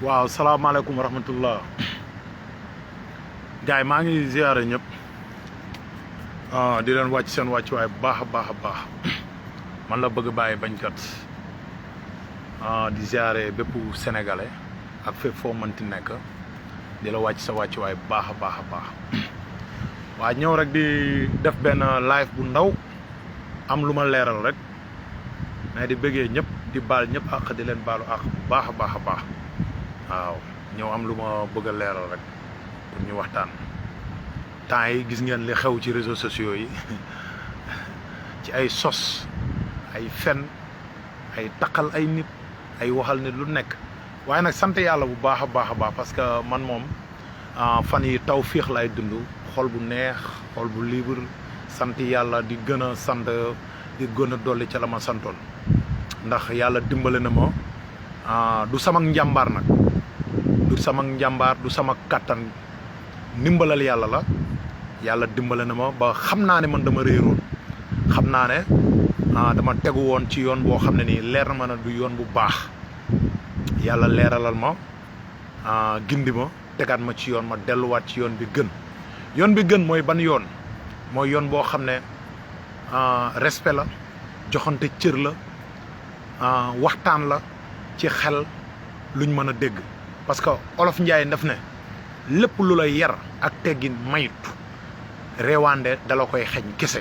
waaw salaamaaleykum wa rahmatullah gars yi maa ngi ziare ñëpp di leen wàcc seen wàccuwaay bu baax a baax a baax man la bëgg bàyyi bañkat di ziare bépp sénégalais ak fépp foo mënti nekk di la wàcc sa wàccuwaay bu baax a baax a baax waa ñëw rek di def benn live bu ndaw am lu ma leeral rek mais di bëggee ñëpp di baal ñëpp ak di leen baalu ak bu baax a baax a baax waaw ñëw am lu ma bëgg a leeral rek pour ñu waxtaan temps yi gis ngeen li xew ci réseaux sociaux yi ci ay sos ay fen ay taqal ay nit ay waxal nit lu nekk waaye nag sant yàlla bu baax a baax a baax parce que man moom fan yi taw féex lay dund xol bu neex xol bu libre sant yàlla di gën a sant di gën a dolli ca la ma santoon ndax yàlla dimbale na ma du sama njàmbaar nag du sama njàmbaar du sama kàttan ndimbalal yàlla la yàlla dimbale na ma ba xam naa ne man dama réeroon xam naa ne dama tegu woon ci yoon boo xam ne nii leer na ma ne du yoon bu baax yàlla leeralal ma gindi ma tegaat ma ci yoon ma delluwaat ci yoon bi gën mooy ban yoon mooy yoon boo xam ne respect la joxante cër la waxtaan la ci xel luñ mën a dégg parce que olof njaay daf ne lépp lu lay yar ak teggin mayut réewaande dala koy xeñ kese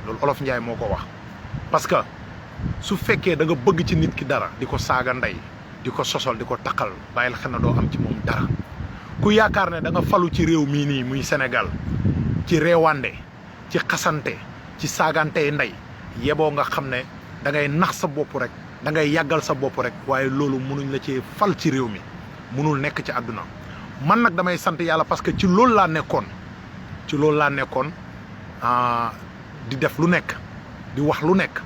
loolu olof njaay moo ko wax parce que su fekkee da nga bëgg ci nit ki dara di ko saaga ndey di ko sosol di ko taqal bàyyil xel na doo am ci moom dara ku yaakaar ne da nga falu ci réew mii nii muy Sénégal ci réewande ci xasante ci saagantey ndey yeboo nga xam ne da ngay nax sa bopp rek da ngay yàggal sa bopp rek waaye loolu mënuñ la ci fal ci réew mi mënul nekk ci àdduna man nag damay sant yàlla parce que ci loolu laa nekkoon di def lu nekk di wax lu nekk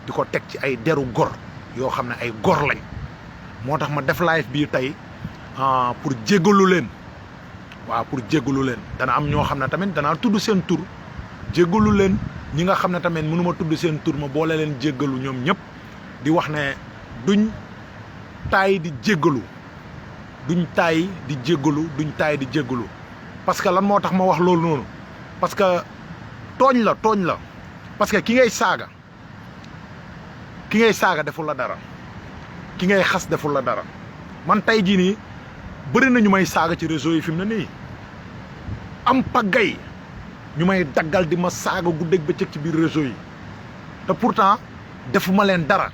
di ko teg ci ay deru gor yoo xam ne ay gor lañ moo tax ma def live bii tey pour jéggalu leen waaw pour jéggalu leen dana am ñoo xam ne tamit danaa tudd seen tur jéggalu leen ñi nga xam ne tamit mënuma tudd seen tur ma boole leen jéggalu ñoom ñëpp di wax ne duñ taay di jéggalu duñ taay di jéggalu parce que lan moo tax ma wax loolu noonu parce que tooñ la parce que ki ngay saaga deful la dara ki ngay xas deful la dara man tey jii nii bëri na ñu may saaga ci réseau yi fi mu ne nii am pagay ñu may daggal di ma saaga guddeeg bëccëg ci biir réseau yi te pourtant defuma leen dara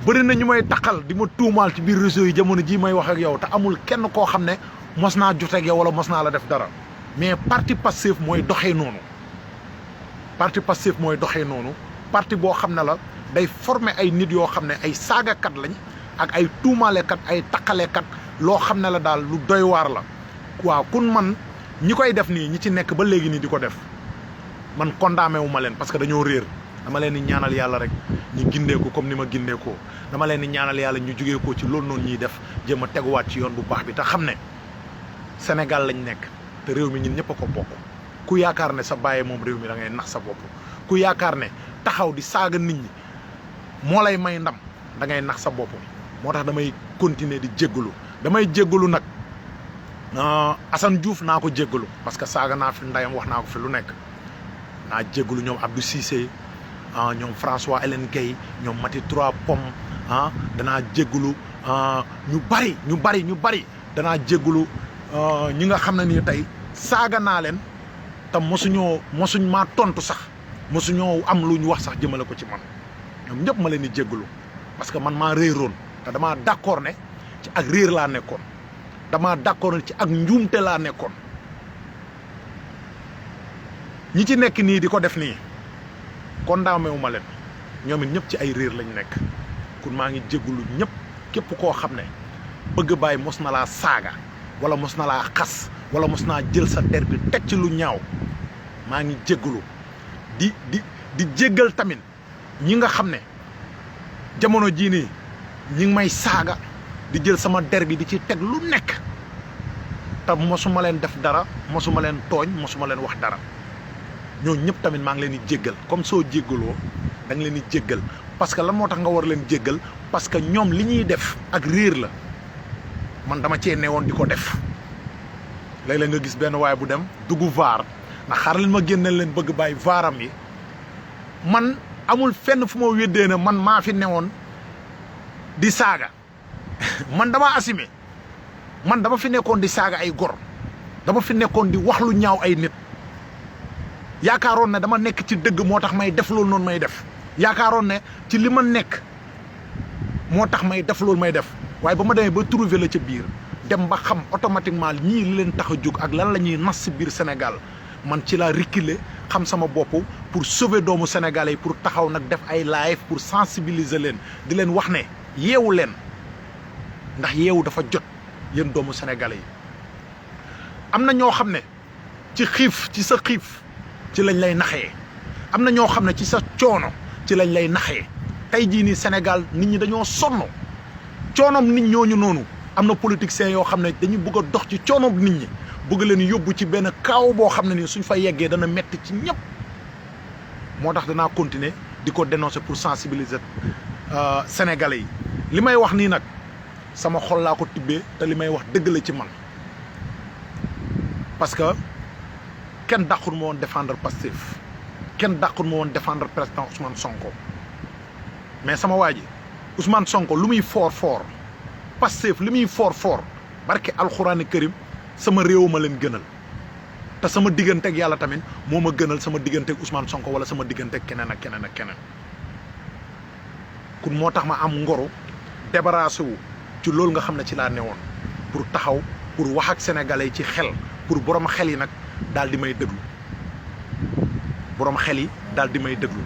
bëri na ñu may taqal di ma tuumaal ci biir réseau yi jamono jii may wax ak yow te amul kenn koo xam ne mos naa joteeg yow wala mos naa la def dara mais parti Pastef mooy doxee noonu parti boo xam ne la day former ay nit yoo xam ne ay saagakat lañ ak ay tuumaalekat ay taqalekat loo xam ne la daal lu doy waar la waaw kun man ñi koy def nii ñi ci nekk ba léegi nii di ko def man condamné wu ma leen parce que dañoo réer dama leen di ñaanal yàlla rek ñu gindeeku comme ni ma gindeekoo dama leen di ñaanal yàlla ñu jugee ko ci loolu noonu ñuy def jéem a teguwaat ci yoon bu baax bi te xam ne Sénégal lañ nekk te réew mi ñun ñëpp a ko bokk ku yaakaar ne sa bàyyi moom réew mi da ngay nax sa bopp ku yaakaar ne taxaw di saaga nit ñi moo lay may ndam da ngay nax sa bopp moo tax damay continuer di jéggalu nag Assane Diouf naa ko jéggalu parce que saaga naa fi ndayam wax naa ko fi lu nekk naa jéggalu ñoom Abdou Cissé ñoom François Hélène Gueye ñoom Mati Trois Pommes danaa jéggalu ñu bari danaa jéggalu ñi nga xam ne nii tey saaga naa leen te mosuñ maa tontu sax mosuñoo am lu ñu wax sax jëmale ko ci man ñoom ñëpp ma leen di jéggalu parce que man maa réeroon te damaa d'accord ne ci ak réer laa nekkoon damaa d'accord ne ci ak njuumte laa nekkoon ñi ci nekk nii di ko def nii condamné wu ma leen ñoom it ñëpp ci ay réer lañ nekk kon maa ngi jéggalu ñëpp képp koo xam ne bëgg bàyyi mos na laa saaga wala mos na laa xas wala mos naa jël sa der bi teg ci lu ñaaw maa ngi jéggalu di jéggal tamit ñi nga xam ne jamono jii nii ñi ngi may saaga di jël sama der bi di ci teg lu nekk te mosuma leen def dara mosuma leen tooñ mosuma leen wax dara ñoo ñëpp tamit maa ngi leen di jéggal comme soo jéggaloo da nga leen di jéggal parce que lan moo tax nga war leen jéggal parce que ñoom li ñuy def ak réer la man dama cee newoon di ko def léeg-léeg nga gis benn waaye bu dem dugg vaar ndax xaaral ma génneel leen bëgg bàyyi vaaram yi man amul fenn fu ma weddee ne man maa fi newoon di saaga man dama assumé man dama fi nekkoon di saaga ay gor dama fi nekkoon di wax lu ñaaw ay nit yaakaaroon ne dama nekk ci dëgg moo tax may def loolu noonu may def yaakaaroon ne ci li ma nekk moo tax may def loolu may def waaye ba ma demee ba trouver la ca biir dem ba xam automatiquement ñii li leen tax a jóg ak lan la ñuy nas si biir Sénégal man ci laa reculer xam sama bopp pour sauver doomu sénégalais yi pour taxaw nag def ay live pour sensibiliser leen di leen wax ne yeewu leen ndax yeewu dafa jot yéen doomu sénégalais yi am na ñoo xam ne ci xiif ci sa xiif ci lañ lay naxee am na ñoo xam ne ci sa coono ci lañ lay naxee tey jii nii Sénégal nit ñi dañoo sonn coonom nit ñooñu noonu am na politiciens yoo xam ne dañu bëgg a dox ci coonom nit ñi bëgg leen yóbbu ci benn kaaw boo xam ne nii suñ fa yeggee dana metti ci ñëpp moo tax danaa continuer di ko dénoncer pour sensibiliser sénégalais yi li may wax nii nag sama xol laa ko tibbee te li may wax dëgg la ci man parce que kenn dàqul ma woon défendre Pastef kenn dàqul ma woon défendre président Ousmane Sonko mais sama waa ji Ousmane Sonko lu muy fort Pastef li muy fort barke alxuraani karim sama réew ma leen gënal te sama digganteeg yàlla tamit moo ma gënal sama digganteeg Ousmane Sonko wala sama digganteeg keneen ak keneen ak keneen kun moo tax ma am ngoro débarrassé wu ci loolu nga xam ne ci laa newoon pour taxaw pour wax ak sénégalais yi ci xel pour borom xel yi nag daal di may déglu borom xel yi daal di may déglu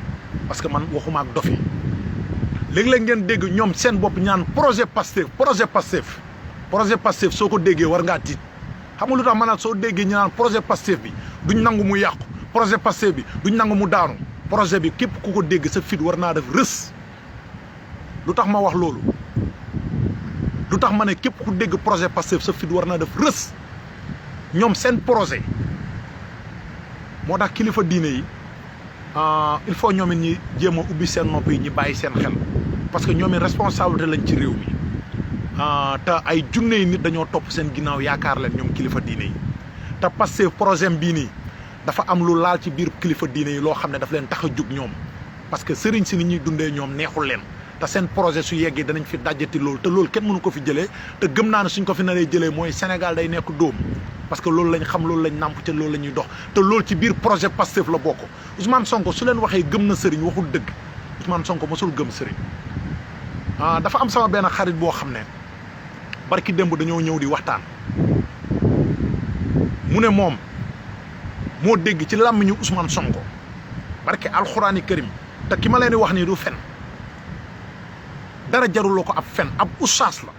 parce que man waxuma ak dof yi léeg-léeg ngeen dégg ñoom seen bopp ñaan projet Pastef soo ko déggee war ngaa tiit xam nga lu tax maanaam soo déggee ñu naan projet Pastef bi duñ nangu mu yàqu projet Pastef bi duñ nangu mu daanu projet bi képp ku ko dégg sa fit war naa def rës lu tax ma wax loolu lu tax ma ne képp ku dégg projet Pastef sa fit war naa def rës ñoom seen projet moo tax kilifa diine yi il faut ñoom it ñi jéem a ubbi seen nopp yi ñi bàyyi seen xel parce que ñoom it responsabilité lañ ci réew mi te ay junne yi nit dañoo topp seen ginnaaw yaakaar leen ñoom kilifa diine yi te Pastef projet bii nii dafa am lu laal ci biir kilifa diine yi loo xam ne daf leen tax a jug ñoom parce que sëriñ si ni ñuy dundee ñoom neexul leen te seen projet su yeggee danañ fi dajjati loolu te loolu kenn mënu ko fi jëlee te gëm naa ne suñ ko fi naree jëlee mooy Sénégal day nekk dóom parce que loolu lañ xam loolu lañ nàmp te loolu la ñuy dox te loolu ci biir projet Pastef la bokk Ousmane Sonko su leen waxee gëm na sëriñ waxul dëgg Ousmane Sonko mosul gëm sëriñ dafa am sama benn xarit boo xam ne barki démb dañoo ñëw di waxtaan mu ne moom moo dégg ci làmmiñu Ousmane Sonko barki alxuraani karim te ki ma leen di wax nii du fen dara jaruloo ko ab fen ab oustaz la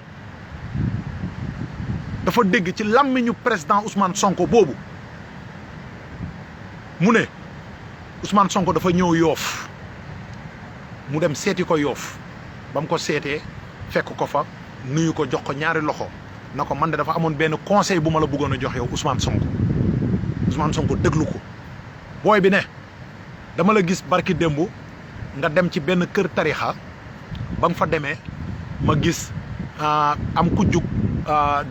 dafa dégg ci làmmiñu président Ousmane Sonko boobu mu ne Ousmane Sonko dafa ñëw Yoof mu dem seeti ko Yoof ba mu ko seetee fekk ko fa nuyu ko jox ko ñaari loxo na ko man de dafa amoon benn conseil bu ma la bëggoon a jox yow Ousmane Sonko déglu ko booy bi ne dama la gis barki démb nga dem ci benn kër tarixa ba nga fa demee ma gis am ku jug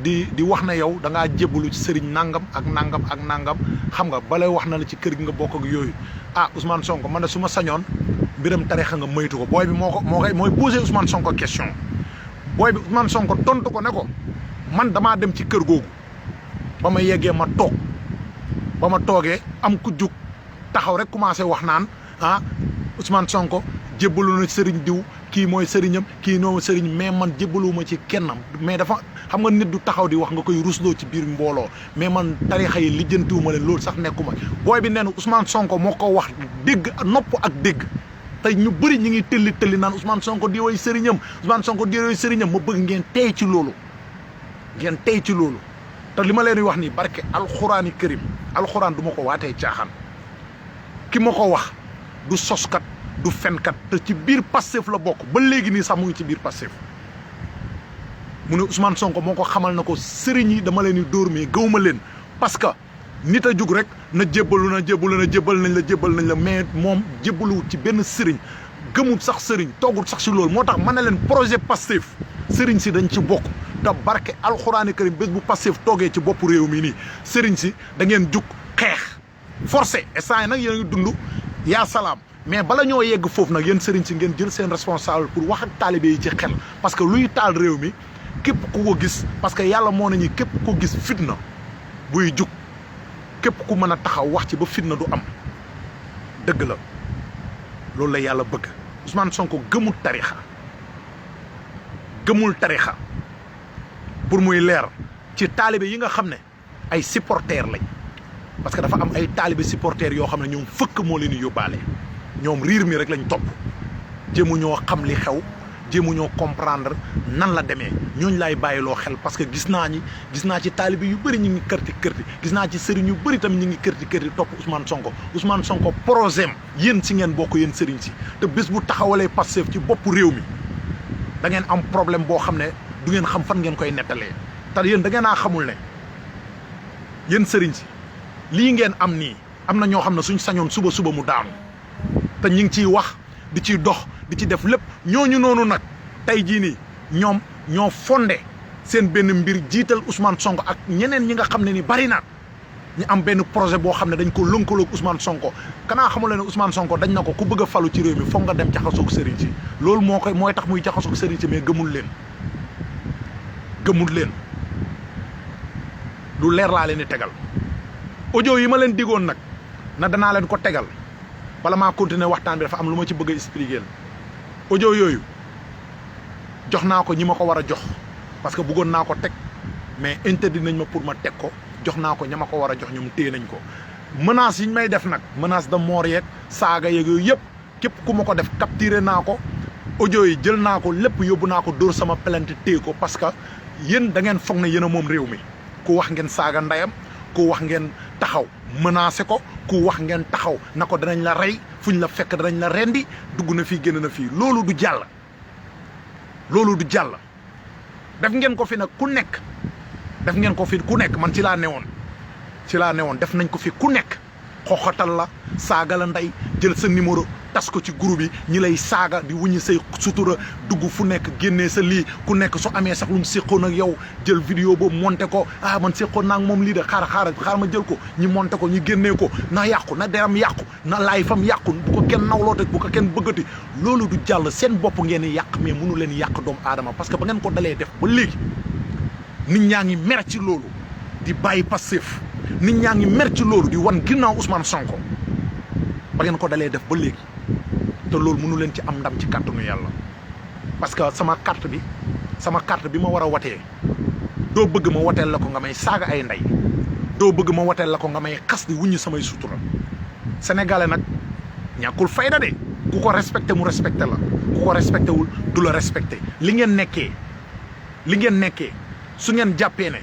di wax na yow da ngaa jébbalu ci sëriñ nangam ak nangam xam nga balay wax na la ci kër gi nga bokk ak yooyu Ousmane Sonko man de su ma sañoon mbiram tarixa nga moytu ko booy bi mooy posé Ousmane Sonko question booy bi Ousmane Sonko tontu ko ne ko man damaa dem ci kër googu ba ma yeggee ma toog ba ma toogee am ku jug taxaw rek commencé wax naan Ousmane Sonko jébbalu na sëriñ diw kii mooy sëriñam kii noo sëriñ mais man jébbaluwuma ci kennam mais dafa xam nga nit du taxaw di wax nga koy rusloo ci biir mbooloo mais man tarixa yi lijjantiwuma leen loolu sax nekkuma booy bi nee na Ousmane Sonko moo ko wax dégg nopp ak dégg te ñu bëri ñu ngi tëlli naan Ousmane Sonko di woy sëriñam Ousmane Sonko di woy sëriñam ma bëgg ngeen tey ci loolu te li ma leen di wax nii barke alxuraani karim alxuraan du ma ko waatee caaxaan ki ma ko wax du soskat du fenkat te ci biir Pastef la bokk ba léegi nii sax mu ngi ci biir Pastef mu ne Ousmane Sonko moo ko xamal na ko sëriñ yi dama leen di dóor mais gëwuma leen parce que nit a jug rek na jébbal nañ la mais moom jébbaluwut ci benn sëriñ gëmul sax sëriñ toogul sax si loolu moo tax ma ne leen projet Pastef sëriñ si dañ ci bokk te barke alxuraani karim bés bu Pastef toogee ci bopp réew mi nii sëriñ si da ngeen jug xeex forcé instant yi nag yéen a ngi dund yaa salaam mais bala ñoo yegg foofu nag yéen sëriñ si ngeen jël seen responsable pour wax ak taalibe yi ci xel parce que luy taal réew mi képp ku ko gis parce que yàlla moo nañu képp ko gis fitna buy jug képp ku mën a taxaw wax ci ba fitna du am dëgg la loolu la yàlla bëgg Ousmane Sonko gëmul tarixa pour muy leer ci taalibe yi nga xam ne ay supporters lañ parce que dafa am ay taalibe supporters yoo xam ne ñoom fëkk moo leen di yóbbaale ñoom riir mi rek lañ topp jéemu ñoo xam li xew jéemu ñoo comprendre nan la demee ñooñu laay bàyyiloo xel parce que gis naa ci taalibe yu bëri ñu ngi kërti gis naa ci sëriñ yu bëri tamit ñu ngi kërti topp Ousmane Sonko projet yéen si ngeen bokk yéen sëriñ si te bés bu taxawalee Pastef ci bopp réew mi da ngeen am problème boo xam ne du ngeen xam fan ngeen koy nettalee te yéen da ngeen a xamul ne yéen sëriñ si lii ngeen am nii am na ñoo xam ne suñ sañoon suba mu daanu te ñu ngi ciy wax di ciy dox di ci def lépp ñooñu noonu nag tey jii nii ñoom ñoo fondé seen benn mbir jiital Ousmane Sonko ak ñeneen ñi nga xam ne ni bari na ñu am benn projet boo xam ne dañ ko lënkaloog Ousmane Sonko kanaa xamul ne Ousmane Sonko dañ na ko ku bëgg a falu ci réew mi foog nga dem jaxasoog sëriñ si loolu mooy tax muy jaxasoog sëriñ si mais gëmul leen lu leer laa leen di tegal audio yi ma leen digoon nag na danaa leen ko tegal bala maa continuer waxtaan bi dafa am lu ma ci bëgg a expliquer audio yooyu jox naa ko ñi ma ko war a jox parce que bëggoon naa ko teg mais interdit nañ ma pour ma teg ko jox naa ko ña ma ko war a jox ñoom téye nañ ko menace yi ñu may def nag menace de mort yeeg saaga yeeg yooyu yëpp képp ku ma ko def capturé naa ko audio yi jël naa ko lépp yóbbu naa ko dóor sama plainte téye ko parce que yéen da ngeen foog ne yéen a moom réew mi ku wax ngeen saaga ndeyam ku wax ngeen taxaw menacé ko ku wax ngeen taxaw na ko danañ la rey fuñ la fekk danañ la rendi dugg na fii génn na fii loolu du jàll def ngeen ko fi nag ku nekk man ci laa newoon def nañ ko fi ku nekk xoxatal la saaga la ndey jël sa numéro tas ko ci groupe yi ñi lay saaga di wuññi say sutura dugg fu nekk génnee sa lii ku nekk su amee sax lu mu séqoon ak yow jël vidéo boobu monté ko man séqoon naa ak moom lii de xaar ma jël ko ñi monté ko ñi génnee ko na yàqu na deram yàqu na laay fam yàqu bu ko kenn nawloote bu ko kenn bëggati loolu du jàll seen bopp ngeen di yàq mais mënu leen yàq doomu aadama parce que ba ngeen ko dalee def ba léegi nit ñaa ngi mer ci loolu di bàyyi Pastef nit ñaa ngi mer ci loolu di wan ginnaaw Ousmane Sonko ba ngeen ko dalee def ba léegi te loolu mënu leen ci am ndam ci kàttanu yàlla parce que sama carte bi ma war a watee doo bëgg ma wateel la ko nga may saaga ay ndey doo bëgg ma wateel la ko nga may xas di wuññi samay sutura sénégalais nag ñàkkul fayda de ku ko respecté mu respecté la ku ko respecté wul du la respecté li ngeen nekkee su ngeen jàppee ne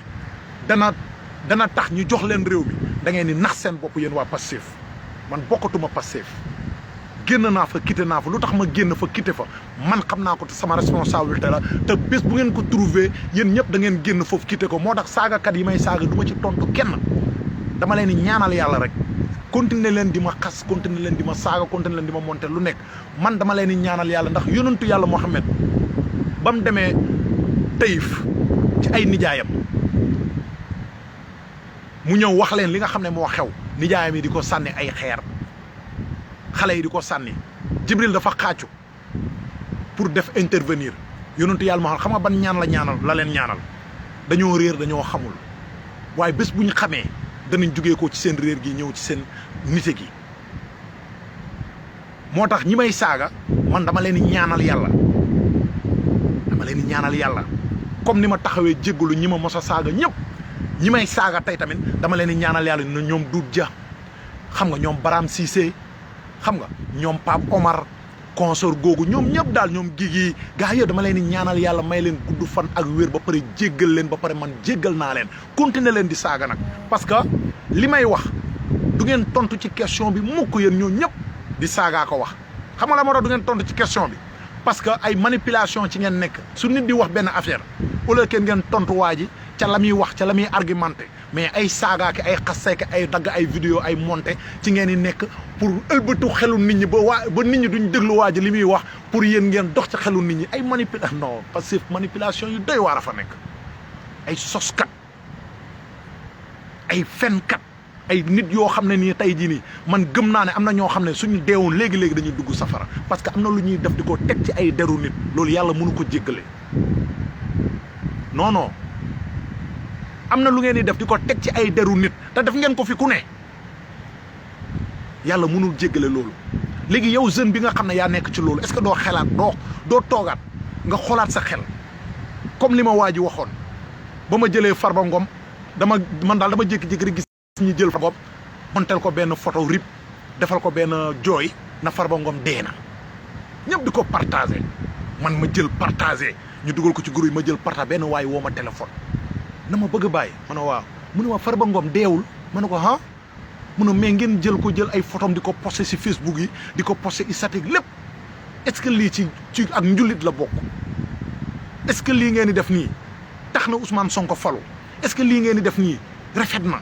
dana tax ñu jox leen réew mi da ngeen di nax seen bopp yéen waa Pastef man bokkatuma Pastef génn naa fa quitté naa fa lu tax ma génn fa quitté fa man xam naa ko te sama responsabilité la te bés bu ngeen ko trouvé yéen ñëpp da ngeen génn foofu quitté ko moo tax saagakat yi may saaga du ma ci tontu kenn dama leen di ñaanal yàlla rek continuer leen di ma xas continuer leen di ma saaga continuer leen di ma monter lu nekk man dama leen di ñaanal yàlla ndax yonentu yàlla Muhammad ba mu demee Taïf ci ay nijaayam mu ñëw wax leen li nga xam ne moo xew nijaayam yi di ko sànni ay xeer xale yi di ko sànni Jibril dafa xaacu pour def intervenir yonentu yàlla ma xam nga ban ñaan la leen ñaanal dañoo réer dañoo xamul waaye bés bu ñu xamee danañ jugee ko ci seen réer gi ñëw ci seen nite gi moo tax ñi may saaga man dama leen di ñaanal yàlla comme ni ma taxawee jéggalu ñi ma mos a saaga ñëpp ñi may saaga tey tamit dama leen di ñaanal yàlla na ñoom Doudou Dia xam nga ñoom Baram Cissé xam nga ñoom Pape Omar consort googu ñoom ñëpp daal ñoom Guigui gaa yooyu dama leen di ñaanal yàlla may leen gudd fan ak wér ba pare jéggal leen ba pare man jéggal naa leen continuer leen di saaga nag parce que li may wax du ngeen tontu ci question bi mukk yéen ñoo ñëpp di saagaa ko wax xam nga la moo tax du ngeen tontu ci question bi parce que ay manipulation ci ngeen nekk su nit di wax benn affaire au lieu que ngeen tontu waa ji ca la muy wax ca la muy argumenté mais ay saagaake ay xaseeke ay dagg ay vidéo ay monté ci ngeen di nekk pour ëlbatu xelu nit ñi ba nit ñi duñ déglu waa ji li muy wax pour yéen ngeen dox ci xelu nit ñi ay non parce que manipulation yu doy waar a fa nekk ay soskat ay fenkat ay nit yoo xam ne nii tey jii nii man gëm naa ne am na ñoo xam ne suñu deewoon léegi-léegi dañuy dugg safara parce que am na lu ñuy def di ko teg ci ay deru nit loolu yàlla mënu ko jéggale non non am na lu ngeen di def di ko teg ci ay deru nit te def ngeen ko fi ku ne yàlla mënul jéggale loolu léegi yow jeune bi nga xam ne yaa nekk ci loolu est-ce que doo xelaat doo toogaat nga xoolaat sa xel comme li ma waa ji waxoon ba ma jëlee Farba Ngom man daal dama jékki-jékki rek gis ñi jël Farba Ngom montel ko benn photo rip defal ko benn jooy na Farba Ngom dee na ñëpp di ko partagé man ma jël partagé ñu dugal ko ci groupe yi ma jël partagé benn waay woo ma téléphone na ma bëgg a bàyyi ma ne waaw mu ne ma Farba Ngom deewul ma ne ko ah mu ne mais ngeen jël ay photom di ko posté si Facebook yi di ko posté i statique lépp est-ce que lii ci ak njullit la bokk est-ce que lii ngeen di def nii tax na Ousmane Sonko falu est-ce que lii ngeen di def nii rafet na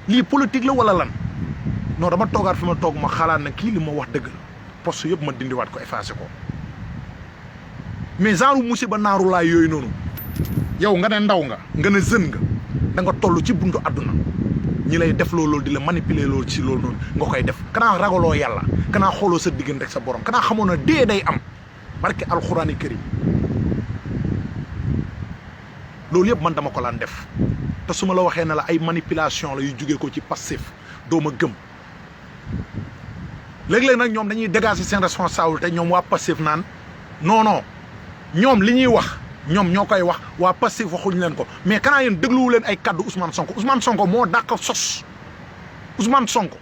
lii politique la wala lan non dama toogaat fi ma toog ma xalaat na kii li ma wax dëgg la poste yëpp ma dindiwaat ko effacé ko mais genre musiba naaru laay yooyu noonu yow nga ne ndaw nga ne jeune nga da nga toll ci buntu àdduna ñi lay def loolu di la manipuler loolu ci loolu noonu nga koy def kanaa ragaloo yàlla kanaa xooloo sa diggante rek sa borom kanaa xamoon na dee day am barke alxuraani karim loolu yëpp man dama ko laan def te su ma la waxee ne la ay manipulation la yu jugee ko ci passif doo ma gëm léeg-léeg nag ñoom dañuy dégager seen responsabilité ñoom waa passif naan non non ñoom li ñuy wax ñoom ñoo koy wax waa passif waxuñu leen ko mais kanaa yéen dégluwu leen ay kaddu Ousmane Sonko moo dàq sos Ousmane Sonko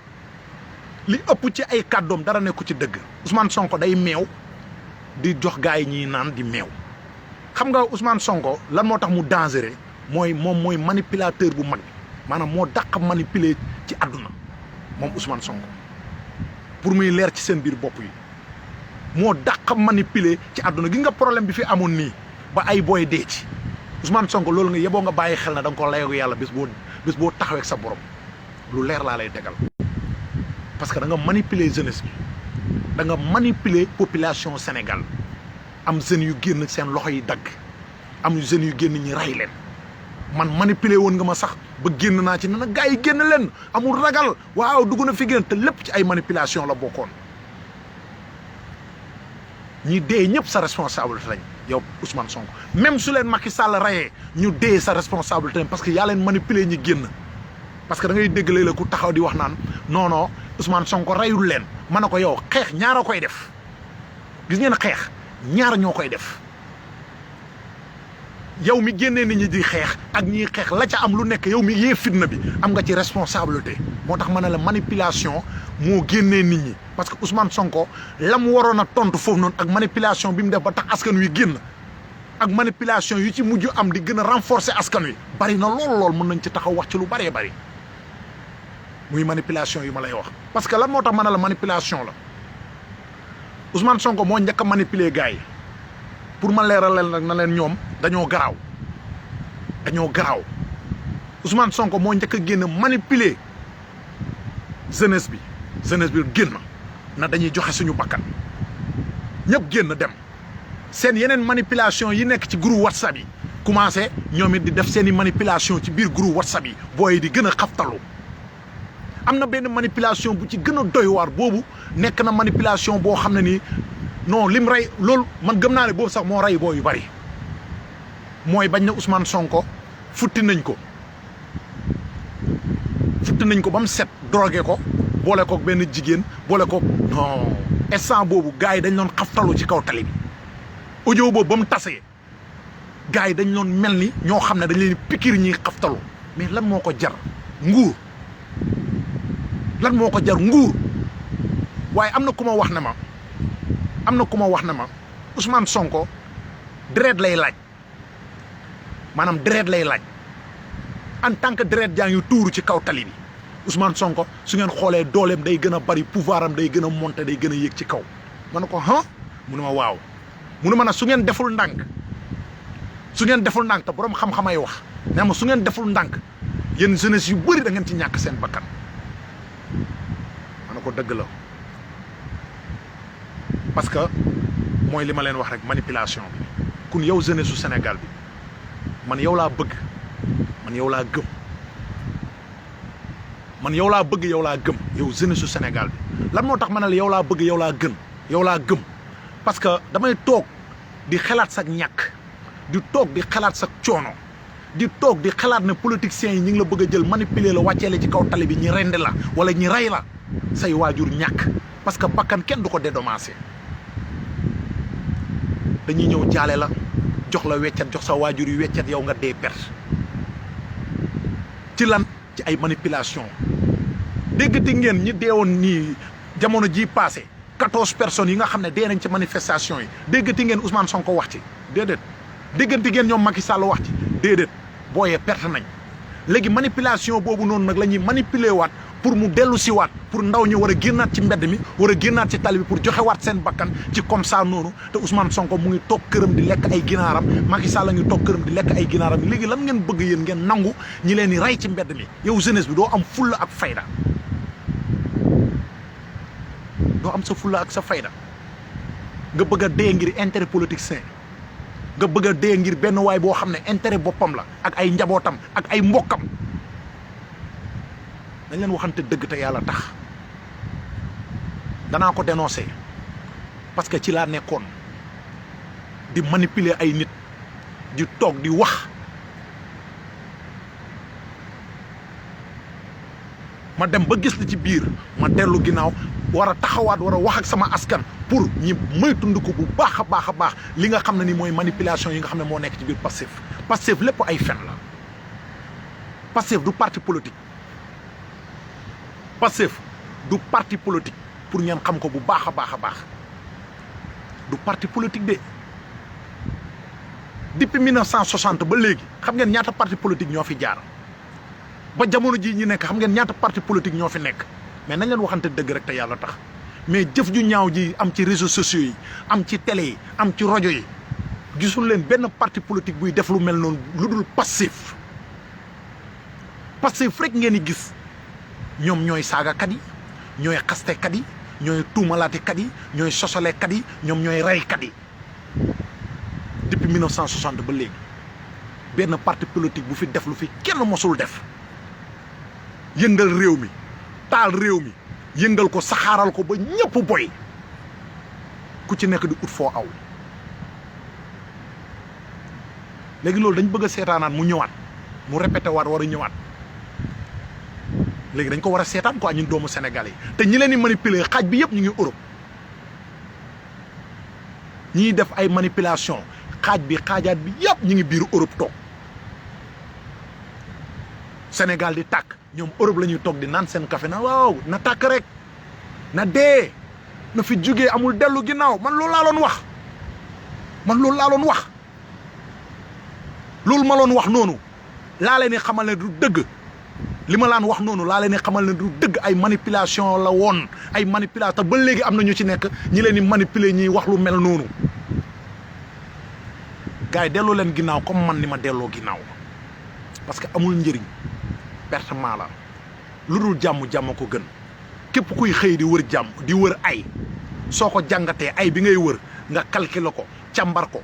li ëpp ci ay kaddoom dara nekku ci dëgg Ousmane Sonko day meew di jox gars yi ñiy naan di meew xam nga Ousmane Sonko lan moo tax mu dangereux moom mooy manipulateur bu mag maanaam moo dàq manipuler ci àdduna moom Ousmane Sonko pour muy leer ci seen biir bopp yi moo dàq manipuler ci àdduna gi nga problème bi fi amoon nii ba ay booy dee ci Ousmane Sonko loolu nga yeboo nga bàyyi xel na da nga ko layoo yàlla bés boo taxawee ak sa borom lu leer laa lay tegal parce que da nga manipuler jeunesse bi da nga manipuler population Sénégal am jeunes yu génn seen loxo yi dagg am jeunes yu génn ñi rey leen man manipuler woon nga ma sax ba génn naa ci ne nag gars yi génn leen amul ragal waaw dugg na fi génn te lépp ci ay manipulation la bokkoon ñi dee ñëpp sa responsabilité lañ yow Ousmane Sonko même su leen Macky Sall rayee ñu dee sa responsabilité parce que yaa leen manipuler ñi génn parce que da ngay dégg la ku taxaw di wax naan non non Ousmane Sonko rayul leen ma ne ko yow xeex ñaara koy def gis ngeen xeex ñaar ñoo koy def yow mi génnee nit ñi di xeex ak ñiy xeex la ca am lu nekk yow mi yee fitna bi am nga ci responsabilité moo tax ma ne la manipulation moo génnee nit ñi parce que Ousmane Sonko la mu waroon a tontu foofu noonu ak manipulation bi mu def ba tax askan wi génn ak manipulation yu ci mujj am di gën a renforcer askan wi bari na lool mën nañ ci taxaw wax ci lu bëree bëri muy manipulation yu ma lay wax. parce que lan moo tax ma ne la manipulation la Ousmane Sonko moo njëkk a manipuler gars yi pour ma leeral leen nag na leen ñoom dañoo garaaw Ousmane Sonko moo njëkk a génn manipuler jeunesse bi génn na dañuy joxe suñu bakkan ñëpp génn dem seen yeneen manipulation yi nekk ci groupe WhatsApp yi commencé ñoom it di def seen i manipulation ci biir groupe WhatsApp yi booy di gën a xaftalu am na benn manipulation bu ci gën a doy waar boobu nekk na manipulation boo xam ne nii non lim rey loolu man gëm naa ne boobu sax moo rey boo yu bari mooy bañ na Ousmane Sonko futti nañ ko ba mu set drogué ko boole ko benn jigéen boole ko non instant boobu gars yi dañ doon xaftalu ci kaw tali bi audio boobu ba mu tasee gars yi dañ doon mel ni ñoo xam ne dañ leen pikir ñi xaftalu mais lan moo ko jar nguur waaye am na ku ma wax ne ma Ousmane Sonko deret lay laaj maanaam deret lay laaj en tant que deret jaa ngi tuuru ci kaw tali bi Ousmane Sonko su ngeen xoolee dooleem day gën a bari pouvoir am day gën a monter day gën a yéeg ci kaw ma ne ko mu ne ma waaw mu ne ma nag su ngeen deful ndànk te borom xam-xamay wax nee ma su ngeen deful ndànk yéen jeunesse yu bëri da ngeen ci ñàkk seen bakkan ma ne ko dëgg la parce que mooy li ma leen wax rek manipulation bi kun yow jeunesse su Sénégal bi man yow laa bëgg man yow laa gëm man yow laa bëgg yow laa gëm yow jeunesse su Sénégal bi lan moo tax ma ne la yow laa bëgg yow laa gën yow laa gëm parce que damay toog di xalaat sa ñàkk di toog di xalaat sa coono di toog di xalaat ne politiciens yi ñi ngi la bëgg a jël manipuler la wàccee la ci kaw tali bi ñi rend la wala ñi rey la say waajur ñàkk parce que bakkan kenn du ko dédommagé dañuy ñëw jaale la jox la weccat jox sa waajur yu weccat yow nga dee perte ci lan ci ay manipulation déggati ngeen ñi deewoon nii jamono ji passé 14 personnes yi nga xam ne dee nañ ci manifestation yi déggati ngeen Ousmane Sonko wax ci déedéet déggati ngeen ñoom Macky Sall wax ci déedéet booyee perte nañ léegi manipulation boobu noonu nag la ñuy manipuler waat pour mu dellu si waat pour ndaw ñi war a génnaat ci mbedd mi war a génnaat ci tali bi pour joxe waat seen bakkan ci comme ça noonu te Ousmane Sonko mu ngi toog këram di lekk ay ginaaram Macky Sall la ngi toog këram di lekk ay ginaaram léegi lan ngeen bëgg yéen ngeen nangu ñi leen di rey ci mbedd mi yow jeunesse bi doo am fulla ak fayda doo am sa fulla ak sa fayda nga bëgg a dee ngir intérêt politicien nga bëgg a dee ngir benn waay boo xam ne intérêt boppam la ak ay njabootam ak ay mbokkam dañ leen waxante dëgg te yàlla tax danaa ko dénoncer parce que ci laa nekkoon di manipuler ay nit di toog di wax ma dem ba gis li ci biir ma dellu ginnaaw war a taxawaat war a wax ak sama askan pour ñi moytandiku bu baax a baax a baax li nga xam ne ni mooy manipulation yi nga xam ne moo nekk ci biir Pastef lépp ay fen la Pastef du parti politique Pastef du parti politique pour ngeen xam ko bu baax a baax a baax du parti politique de depuis 1960 ba léegi xam ngeen ñaata parti politique ñoo fi jaar ba jamono ji ñu nekk xam ngeen ñaata parti politique ñoo fi nekk mais nañ leen waxante dëgg rek te yàlla tax mais jëf ju ñaaw ji am ci réseaux sociaux yi am ci télé yi am ci rajo yi gisul leen benn parti politique buy def lu mel noonu lu dul Pastef rek ngeen di gis ñoom ñooy saagakat yi ñooy xastekat yi ñooy tuumalaatekat yi ñooy sosalekat yi ñoom ñooy reykat yi depuis 1960 ba léegi benn parti politique bu fi def lu fi kenn mosul def yëngal réew mi taal réew mi yëngal ko saxaaral ko ba ñëpp boy ku ci nekk di ut foo aw léegi loolu dañ bëgg a seetaanaat mu ñëwaat mu répété waat war a ñëwaat léegi dañ ko war a seetaan quoi ñun doomu Sénégal yi te ñi leen di manipuler xaaj bi yëpp ñu ngi Europe ñiy def ay manipulation xaaj bi xaajaat bi yëpp ñu ngi biiru Europe toog Sénégal di tàkk ñoom Europe la ñuy toog di naan seen café na waaw na tàkk rek na dee na fi jugee amul dellu ginnaaw man loolu laa doon wax loolu ma loon wax noonu laa leen di xamal ne du dëgg li ma laan wax noonu laa leen di xamal ne du dëgg ay manipulation la woon ay manipulation ba léegi am na ñu ci nekk ñi leen di manipuler ñiy wax lu mel noonu gars yi delloo leen ginnaaw comme man ni ma delloo ginnaaw parce que amul njëriñ pertement la lu dul jàmm ko gën képp kuy xëy di wër jàmm di wër ay soo ko jàngatee ay bi ngay wër nga calculer ko càmbar ko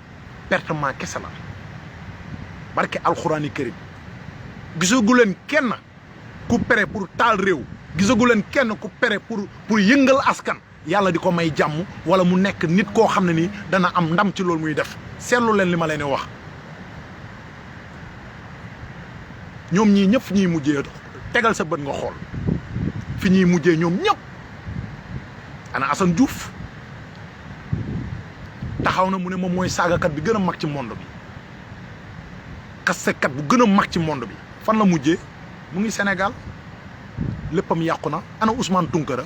pertement kese la barke alxuraani karim gisagu leen kenn ku pere pour taal réew gisagu leen kenn ku pere pour yëngal askan yàlla di ko may jàmm wala mu nekk nit koo xam ne nii dana am ndam ci loolu muy def seetlu leen li ma leen di wax ñoom ñii ñëpp fi ñuy mujjee tegal sa bët nga xool fi ñuy mujjee ñoom ñëpp ana Assane Diouf taxaw na mu ne moom mooy saagakat bi gën a mag ci monde bi kasekat bu gën a mag ci monde bi fan la mujjee mu ngi Sénégal léppam yàqu na ana Ousmane Tounkara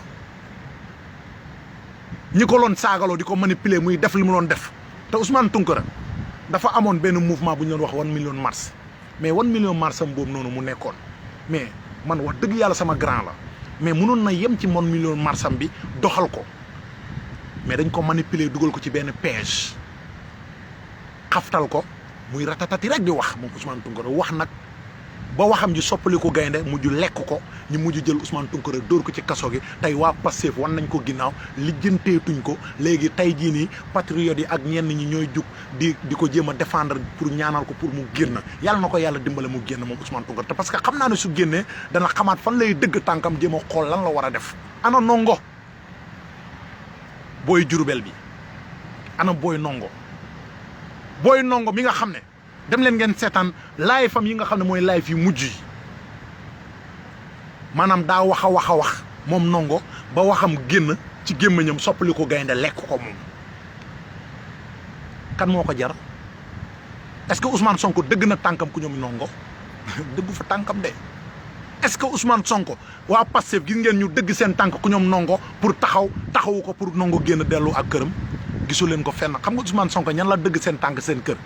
ñi ko loon saagaloo di ko manipuler muy def li mu doon def te Ousmane Tounkara dafa amoon benn mouvement bu ñu doon wax 1 million mars mais 1 million mars am boobu noonu mu nekkoon mais man wax dëgg yàlla sama grand la mais mënoon na yem ci 1 million mars am bi doxal ko mais dañ ko manipuler dugal ko ci benn piège xaftal ko muy ratatati rek di wax moom Ousmane Tounkara wax nag ba waxam ji soppali ko gaynde mujj lekk ko ñu mujj jël Ousmane Tounkara dóor ko ci kaso gi tey waa Pastef wan nañ ko ginnaaw lijjanteetuñ ko léegi tey jii nii patriotes yi ak ñenn ñi ñooy jug di ko jéem a défendre pour ñaanal ko pour mu génn yàlla na ko yàlla dimbale mu génn moom Ousmane Tounkara te parce que xam naa ne su génnee dana xamaat fan lay dëgg tànkam jéem a xool lan la war a def. ana nongo booy Jurbel bi ana booy nongo mi nga xam ne dem leen ngeen seetaan live fam yi nga xam ne mooy live yu mujj yi maanaam daa wax a wax moom nongo ba waxam génn ci gémmiñam soppali ko gaynde lekk ko moom kan moo ko jar est-ce que Ousmane Sonko dëgg na tànkam ku ñoom nongo dëggu fa tànkam de est-ce que Ousmane Sonko waa Pastef gis ngeen ñu dëgg seen tànk ku ñoom nongo pour taxawu ko pour nongo génn dellu ak këram gisu leen ko fenn xam nga Ousmane Sonko ñan la dëgg seen tànk seen kër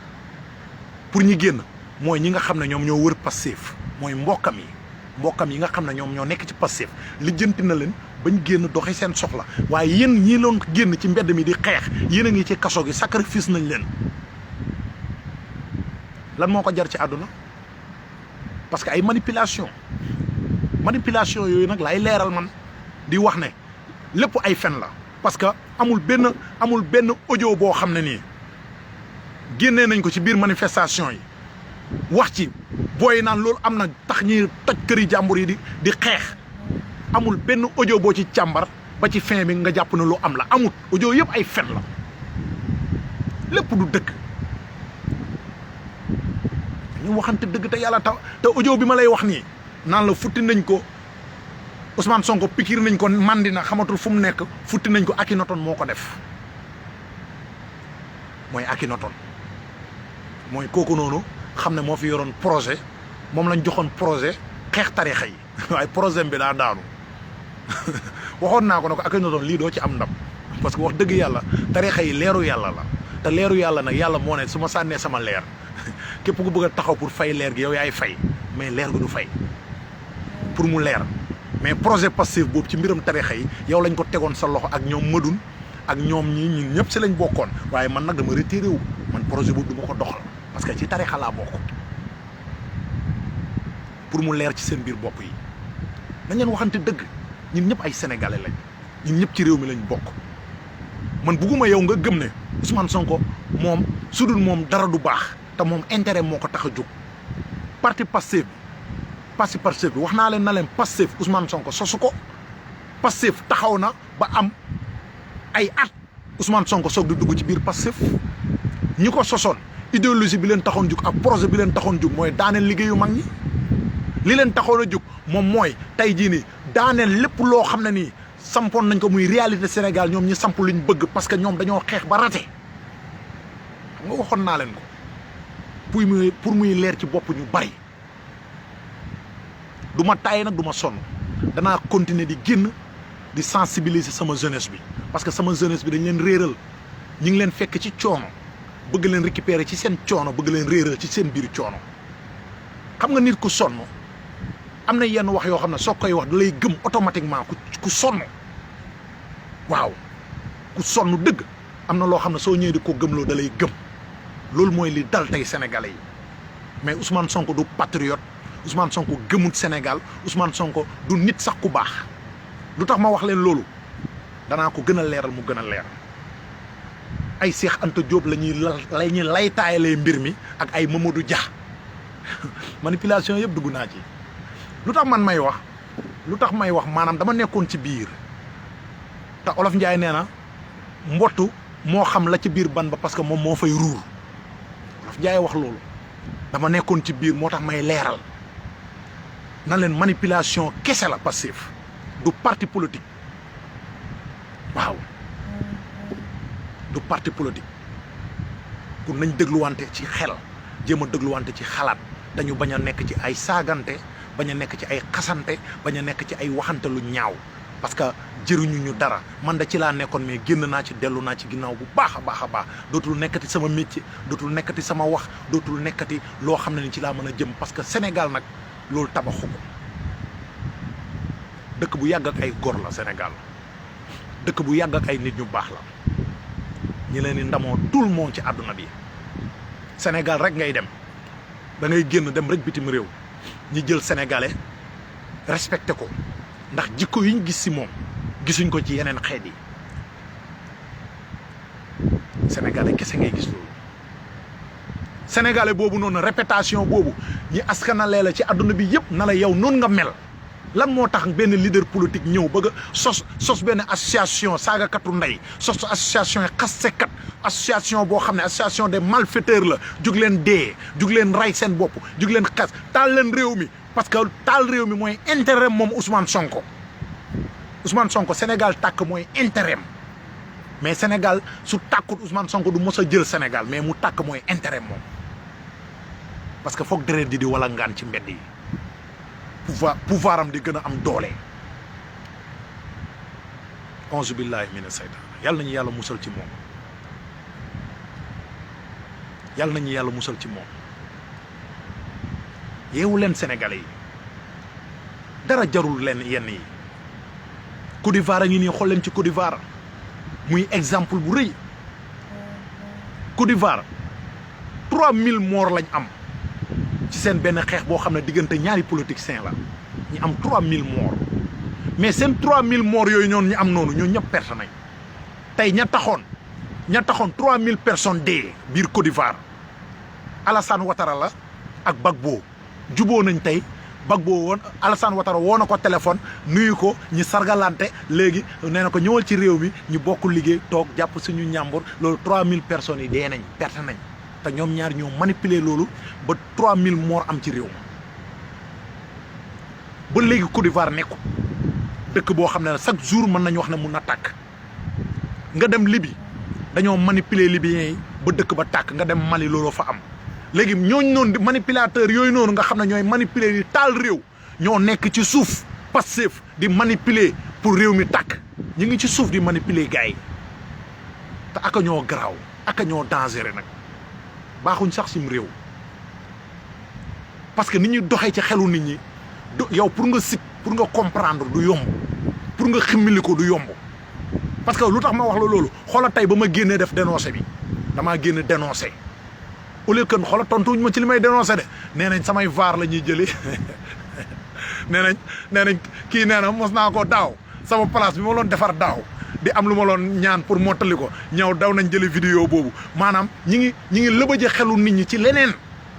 pour ñi génn mooy ñi nga xam ne ñoom ñoo wër Pastef mooy mbokkam yi nga xam ne ñoom ñoo nekk ci Pastef lijjanti na leen bañ génn doxi seen soxla waaye yéen ñii loon génn ci mbedd mi di xeex yéen a ngi ci kaso gi sacrifice nañ leen lan moo ko jar ci àdduna parce que ay manipulation yooyu nag laay leeral man di wax ne lépp ay fen la parce que amul benn audio boo xam ne nii génnee nañ ko ci biir manifestation yi wax ci booy naan loolu am na tax ñi toj këri jàmbur yi di xeex amul benn audio boo ci càmbar ba ci fin bi nga jàpp ne lu am la amut audio yëpp ay fen la lépp du dëgg ñu waxante dëgg te yàlla te audio bi ma lay wax nii naan la futti nañ ko Ousmane Sonko pikir nañ ko mandi na xamatul fu mu nekk futti nañ ko Akhenaton moo ko def mooy Akhenaton mooy kooku noonu xam ne moo fi yoroon projet moom lañ joxoon projet xeex tarixa yi waaye projet bi daa daanu waxoon naa ko ne ko Akhenaton lii doo ci am ndam parce que wax dëgg yàlla tarixa yi leeru yàlla la te leeru yàlla nag yàlla moo ne su ma sànnee sama leer képp ku bëgg a taxaw pour fay leer gi yow yaay fay mais leer gi du fay pour mu leer mais projet Pastef boobu ci mbiram tarixa yi yow lañ ko tegoon sa loxo ak ñoom Madoune ak ñoom ñun ñëpp si lañ bokkoon waaye man nag dama retiré wu man projet boobu du ma ko doxal parce que ci tarixa laa bokk pour mu leer ci seen biir bopp yi dañ leen waxante dëgg ñun ñëpp ay sénégalais lañ ñun ñëpp ci réew mi lañ bokk man bugguma yow nga gëm ne Ousmane Sonko moom su dul moom dara du baax te moom intérêt moo ko tax a jóg parti Pastef bi wax naa leen na leen Pastef Ousmane Sonko sosu ko Pastef taxaw na ba am ay at Ousmane Sonko soog di dugg ci biir Pastef ñi ko sosoon idéologie bi leen taxoon jug ak projet bi leen taxoon jug mooy daaneel liggéeyu mag ñi li leen taxoon a jug moom mooy tey jii nii daaneel lépp loo xam ne nii sampoon nañ ko muy réalité Sénégal ñoom ñi samp luñ bëgg parce que ñoom dañoo xeex ba raté xam nga waxoon naa leen ko pour muy leer ci bopp ñu bari du ma tàyyi nag du ma sonn danaa continuer di génn di sensibiliser sama jeunesse bi parce que sama jeunesse bi dañ leen réeral ñi ngi leen fekk ci coono bëgg leen récupérer ci seen coono bëgg leen réeral ci seen biir coono xam nga nit ku sonn am na yenn wax yoo xam ne soo koy wax da lay gëm automatiquement ku sonn waaw ku sonn dëgg am na loo xam ne soo ñëwee di ko gëmloo da lay gëm loolu mooy li dal tey sénégalais yi mais Ousmane Sonko du patriote Ousmane Sonko gëmut Sénégal Ousmane Sonko du nit sax ku baax lu tax ma wax leen loolu danaa ko gën a leeral mu gën a leer ay Cheikh Anta Diop la ñuy lay taayalee mbir mi ak ay Mamadou Dia manipulation yëpp dugg naa ci lu tax may wax maanaam dama nekkoon ci biir te Olof Njaay nee na mbottu moo xam la ci biir ban ba parce que moom moo fay ruur Olof Njaay wax loolu dama nekkoon ci biir moo tax may leeral nan leen manipulation kese la Pastef du parti politique waaw du parti politique pour nañ dégluwante ci xel jéem a dégluwante ci xalaat dañu bañ a nekk ci ay saagante bañ a nekk ci ay xasante bañ a nekk ci ay waxante lu ñaaw parce que jëruñu ñu dara man da ci laa nekkoon mais génn naa ci dellu naa ci ginnaaw bu baax a baax dootul nekkati sama métier dootul nekkati sama wax dootul nekkati loo xam ne ni ci laa mën a jëm parce que Sénégal nag loolu tabaxu ko dëkk bu yàgg ak ay góor la Sénégal dëkk bu yàgg ak ay nit ñu baax la ñi leen di ndamoo tout le monde ci àdduna bi Sénégal rek ngay dem da ngay génn dem rek bitim réew ñi jël sénégalais respecté ko ndax jikko yi ñu gis ci moom gisuñ ko ci yeneen xeet yi sénégalais kese ngay gis loolu sénégalais boobu noonu répétition boobu ñi askanalee la ci àdduna bi yëpp na la yow noonu nga mel lan moo tax benn leader politique ñëw bëgg a sos benn association saagakatu ndey sos association yi xastekat association boo xam ne association des malfaiteurs la jug leen dee jug leen rey seen bopp jug leen xas taal leen réew mi parce que taal réew mi mooy intérêt moom Ousmane Sonko Sénégal tàkk mooy intérêt mais Sénégal su tàkkut Ousmane Sonko du mos a jël Sénégal mais mu tàkk mooy intérêt moom parce que foog deret di wala ngaan ci mbedd yi pouvoir am di gën a am doole. auzu billahi mina seytaan yàlla nañu yàlla musal ci moom yàlla nañu yàlla musal ci moom yeewu leen sénégalais yi dara jarul leen yenn yi Côte d'Ivoire a ngi nii xool leen ci Côte d'Ivoire muy exemple bu rëy Côte d'Ivoire 3000 morts lañ am ci seen benn xeex boo xam ne diggante ñaari politiciens la ñu am 3000 morts mais seen 3000 morts yooyu ñoonu ñu am noonu ñoo ñëpp perte nañ tey ña taxoon 3000 personnes dee biir Côte d'Ivoire Alassane Ouattara la ak Gbagbo juboo nañ tey Gbagbo woon Alassane Ouattara woo na ko téléphone nuyu ko ñi sargalante léegi nee na ko ñëwal ci réew mi ñu bokk liggéey toog jàpp suñu ñàmbur loolu 3000 personnes yi dee nañ perte nañ te ñoom ñaar ñoo manipuler loolu ba 3000 morts am ci réew ma ba léegi Côte d'Ivoire nekku dëkk boo xam ne chaque jour mën nañu wax ne mun na tàkk nga dem Libye dañoo manipuler libyens yi ba dëkk ba tàkk nga dem Mali looloo fa am léegi ñooñu noonu di manipulateur yooyu noonu nga xam ne ñooy manipuler di taal réew ñoo nekk ci suuf Pastef di manipuler pour réew mi tàkk ñu ngi ci suuf di manipuler gars yi te aka ñoo garaaw aka ñoo dangereux nag baaxuñ sax sim réew parce que nit ñuy doxee ci xelu nit ñi yow pour nga sit pour nga comprendre du yomb pour nga ximmili ko du yomb parce que lu tax ma wax la loolu xoola tey ba ma génnee def dénoncé bi damaa génn dénoncé au lieu que xoola tontuwuñ ma ci li may dénoncé de nee nañ samay vaar la ñuy jëlee nee nañ kii nee na mos naa ko daaw sama place bi ma loon defar daaw di am lu ma loon ñaan pour mottali ko ñëw daw nañ jëli vidéo boobu maanaam ñi ngi lëbëje xelu nit ñi ci leneen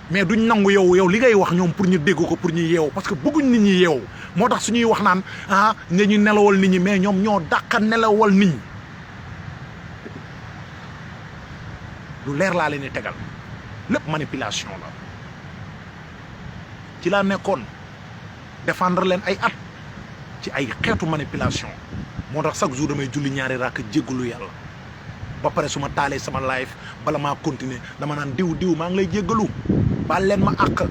mais duñ nangu yow li ngay wax ñoom pour ñu dégg ko pour ñu yeewu parce que bëgguñ nit ñi yeewu moo tax suñuy wax naan nga ñu nelawal nit ñi mais ñoom ñoo dàqa nelawal nit ñi lu leer laa leen di tegal lépp manipulation la ci laa nekkoon défendre leen ay at ci ay xeetu manipulation moo tax chaque jour damay julli ñaari rakk jéggalu yàlla ba pare su ma taalee sama live bala maa continuer dama naan diw maa ngi lay jéggalu baal leen ma àq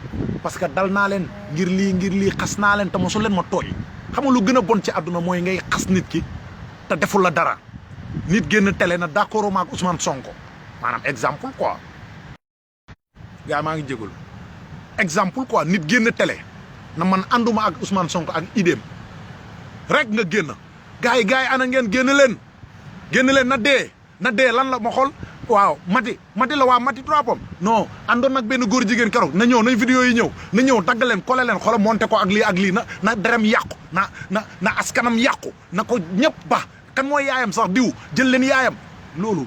parce que dal naa leen ngir lii xas naa leen te mosu leen ma tooñ xam nga lu gën a bon ci àdduna mooy ngay xas nit ki te deful la dara nit génn télé na d'accord ma ak Ousmane Sonko maanaam exemple quoi gaa maa ngi jégalu exemple quoi nit génn télé na man ànduma ak Ousmane Sonko ak idéem rek nga génn gars yi ana ngeen génn leen na dee lan la ma xool waaw mati la waa mati 3 pommes non àndoon nag benn góor jigéen keroog na ñëw nañ vidéo yi ñëw na ñëw dagg leen kole leen xoolal monté ko ak lii na derem yàqu na askanam yàqu na ko ñëpp ba kan mooy yaayam sax diw jël leen yaayam loolu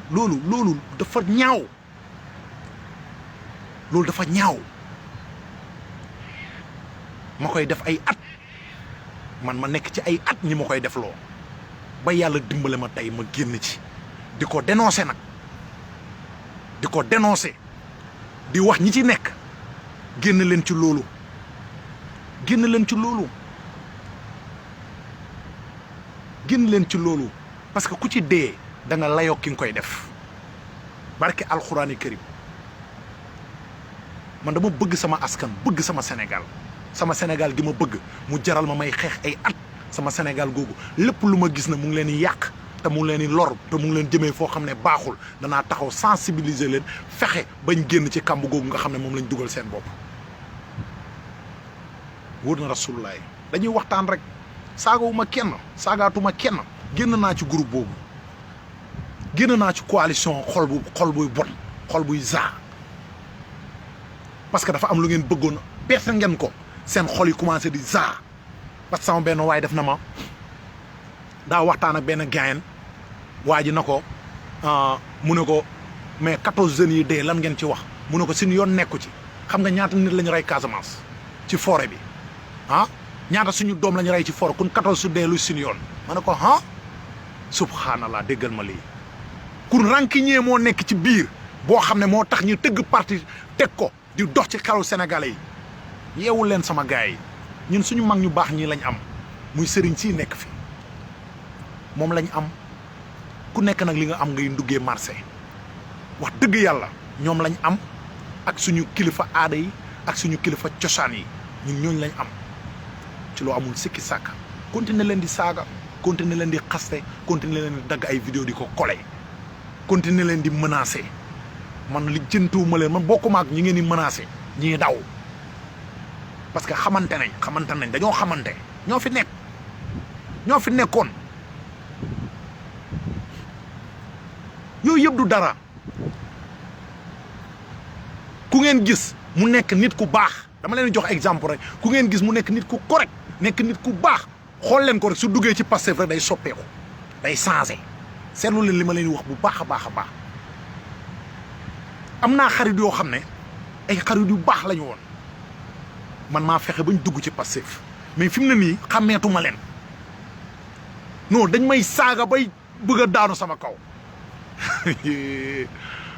dafa ñaaw ma koy def ay at man ma nekk ci ay at ñi ma koy def loo ba yàlla dimbale ma tey ma génn ci di ko dénoncer nag di wax ñi ci nekk génn leen ci loolu parce que ku ci dee da nga layoo ki nga koy def barke alxuraani karim man dama bëgg sama askan bëgg sama Sénégal gi ma bëgg mu jaral ma may xeex ay at sama Sénégal googu lépp lu ma gis na mu ngi leen di yàq te mu ngi leen di lor te mu ngi leen jëmee foo xam ne baaxul danaa taxaw sensibiliser leen fexe bañ génn ci kàmb googu nga xam ne moom lañ dugal seen bopp. wóor na rasulullaay dañuy waxtaan rek saagawuma kenn saagaatuma kenn génn naa ci groupe boobu génn naa ci coalition xol buy bon xol buy zaa parce que dafa am lu ngeen bëggoon perte ngeen ko seen xol yi commencé di za parce que sama benn waay def na ma daa waxtaan ak benn gayen waa ji na ko mu ne ko mais 14 jeunes yi dee lan ngeen ci wax mu ne ko suñu yoon nekku ci xam nga ñaata nit lañu rey Casamance ci forêt bi ñaata suñu doom lañu rey ci forêt kun 14 su dee lu suñu yoon ma ne ko subhanallah déggal ma lii kun rancunier moo nekk ci biir boo xam ne moo tax ñu tëgg parti teg ko di dox ci xelu sénégalais yi yeewul leen sama gars yi ñun suñu mag ñu baax ñii lañ am muy sëriñ sii nekk fi moom lañ am ku nekk nag li nga am ngay nduggee marché wax dëgg yàlla ñoom lañ am ak suñu kilifa aada yi ak suñu kilifa cosaan yi ñun ñooñu lañ am ci loo amul sikki sàkka continuer leen di saaga continuer leen di xaste continuer leen di dagg ay vidéo di ko collé continuer leen di menacer man li jëntuwuma leen man bokkuma ak ñi ngeen di menacer ñii daw parce que xamante nañ dañoo xamante ñoo fi nekkoon yooyu yëpp du dara ku ngeen gis mu nekk nit ku baax dama leen jox exemple rek ku ngeen gis mu nekk nit ku correct nekk nit ku baax xool leen ko rek su duggee ci Pastef rek day soppeeku day changé seetlu leen li ma leen wax bu baax a baax a baax am naa xarit yoo xam ne ay xarit yu baax lañu woon man maa fexe bañ dugg ci Pastef mais fi mu ne nii xàmmeetuma leen non dañ may saaga bay bëgg a daanu sama kaw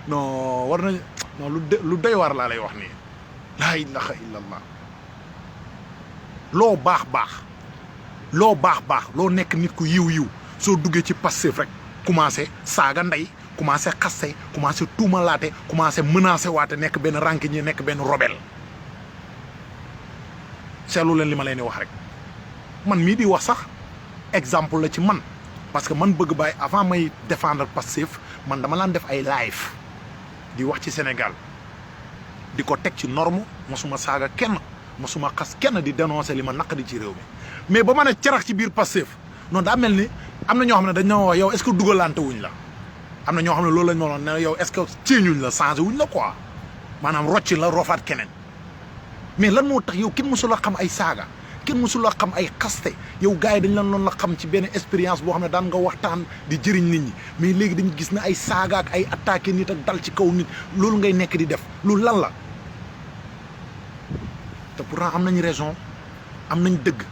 non war na non lu doy war laa lay wax nii laa ilaha illallah loo baax loo nekk nit ku yiw soo duggee ci Pastef rek commencé saaga ndey commencé xaste commencé tuumalaate commencé menacé waate nekk benn rancunier nekk benn rebelle seetlu leen li ma leen di wax rek man mii di wax sax exemple la ci man parce que man bëgg bàyyi avant may défendre Pastef man dama laan def ay live di wax ci Sénégal di ko teg ci norme mosuma saaga kenn mosuma xas kenn di dénoncer li ma naqadi ci réew mi mais ba mën a cerax ci biir Pastef noonu daa mel ni am na ñoo xam ne dañ na wax yow est-ce que dugalante wuñ la am na ñoo xam ne loolu lañ ma wax ne yow est-ce que ceeñuñ la changé wuñ la quoi maanaam rocci la rofaat keneen mais lan moo tax yow kenn mësula xam ay saaga kenn mësula xam ay xaste yow gars yi dañ lan loon la xam ci benn expérience boo xam ne daan nga waxtaan di jëriñ nit ñi mais léegi dañu gis ne ay saaga ak ay attaqué nit ak dal ci kaw nit loolu ngay nekk di def loolu lan la te pourtant am nañ raison am nañ dëgg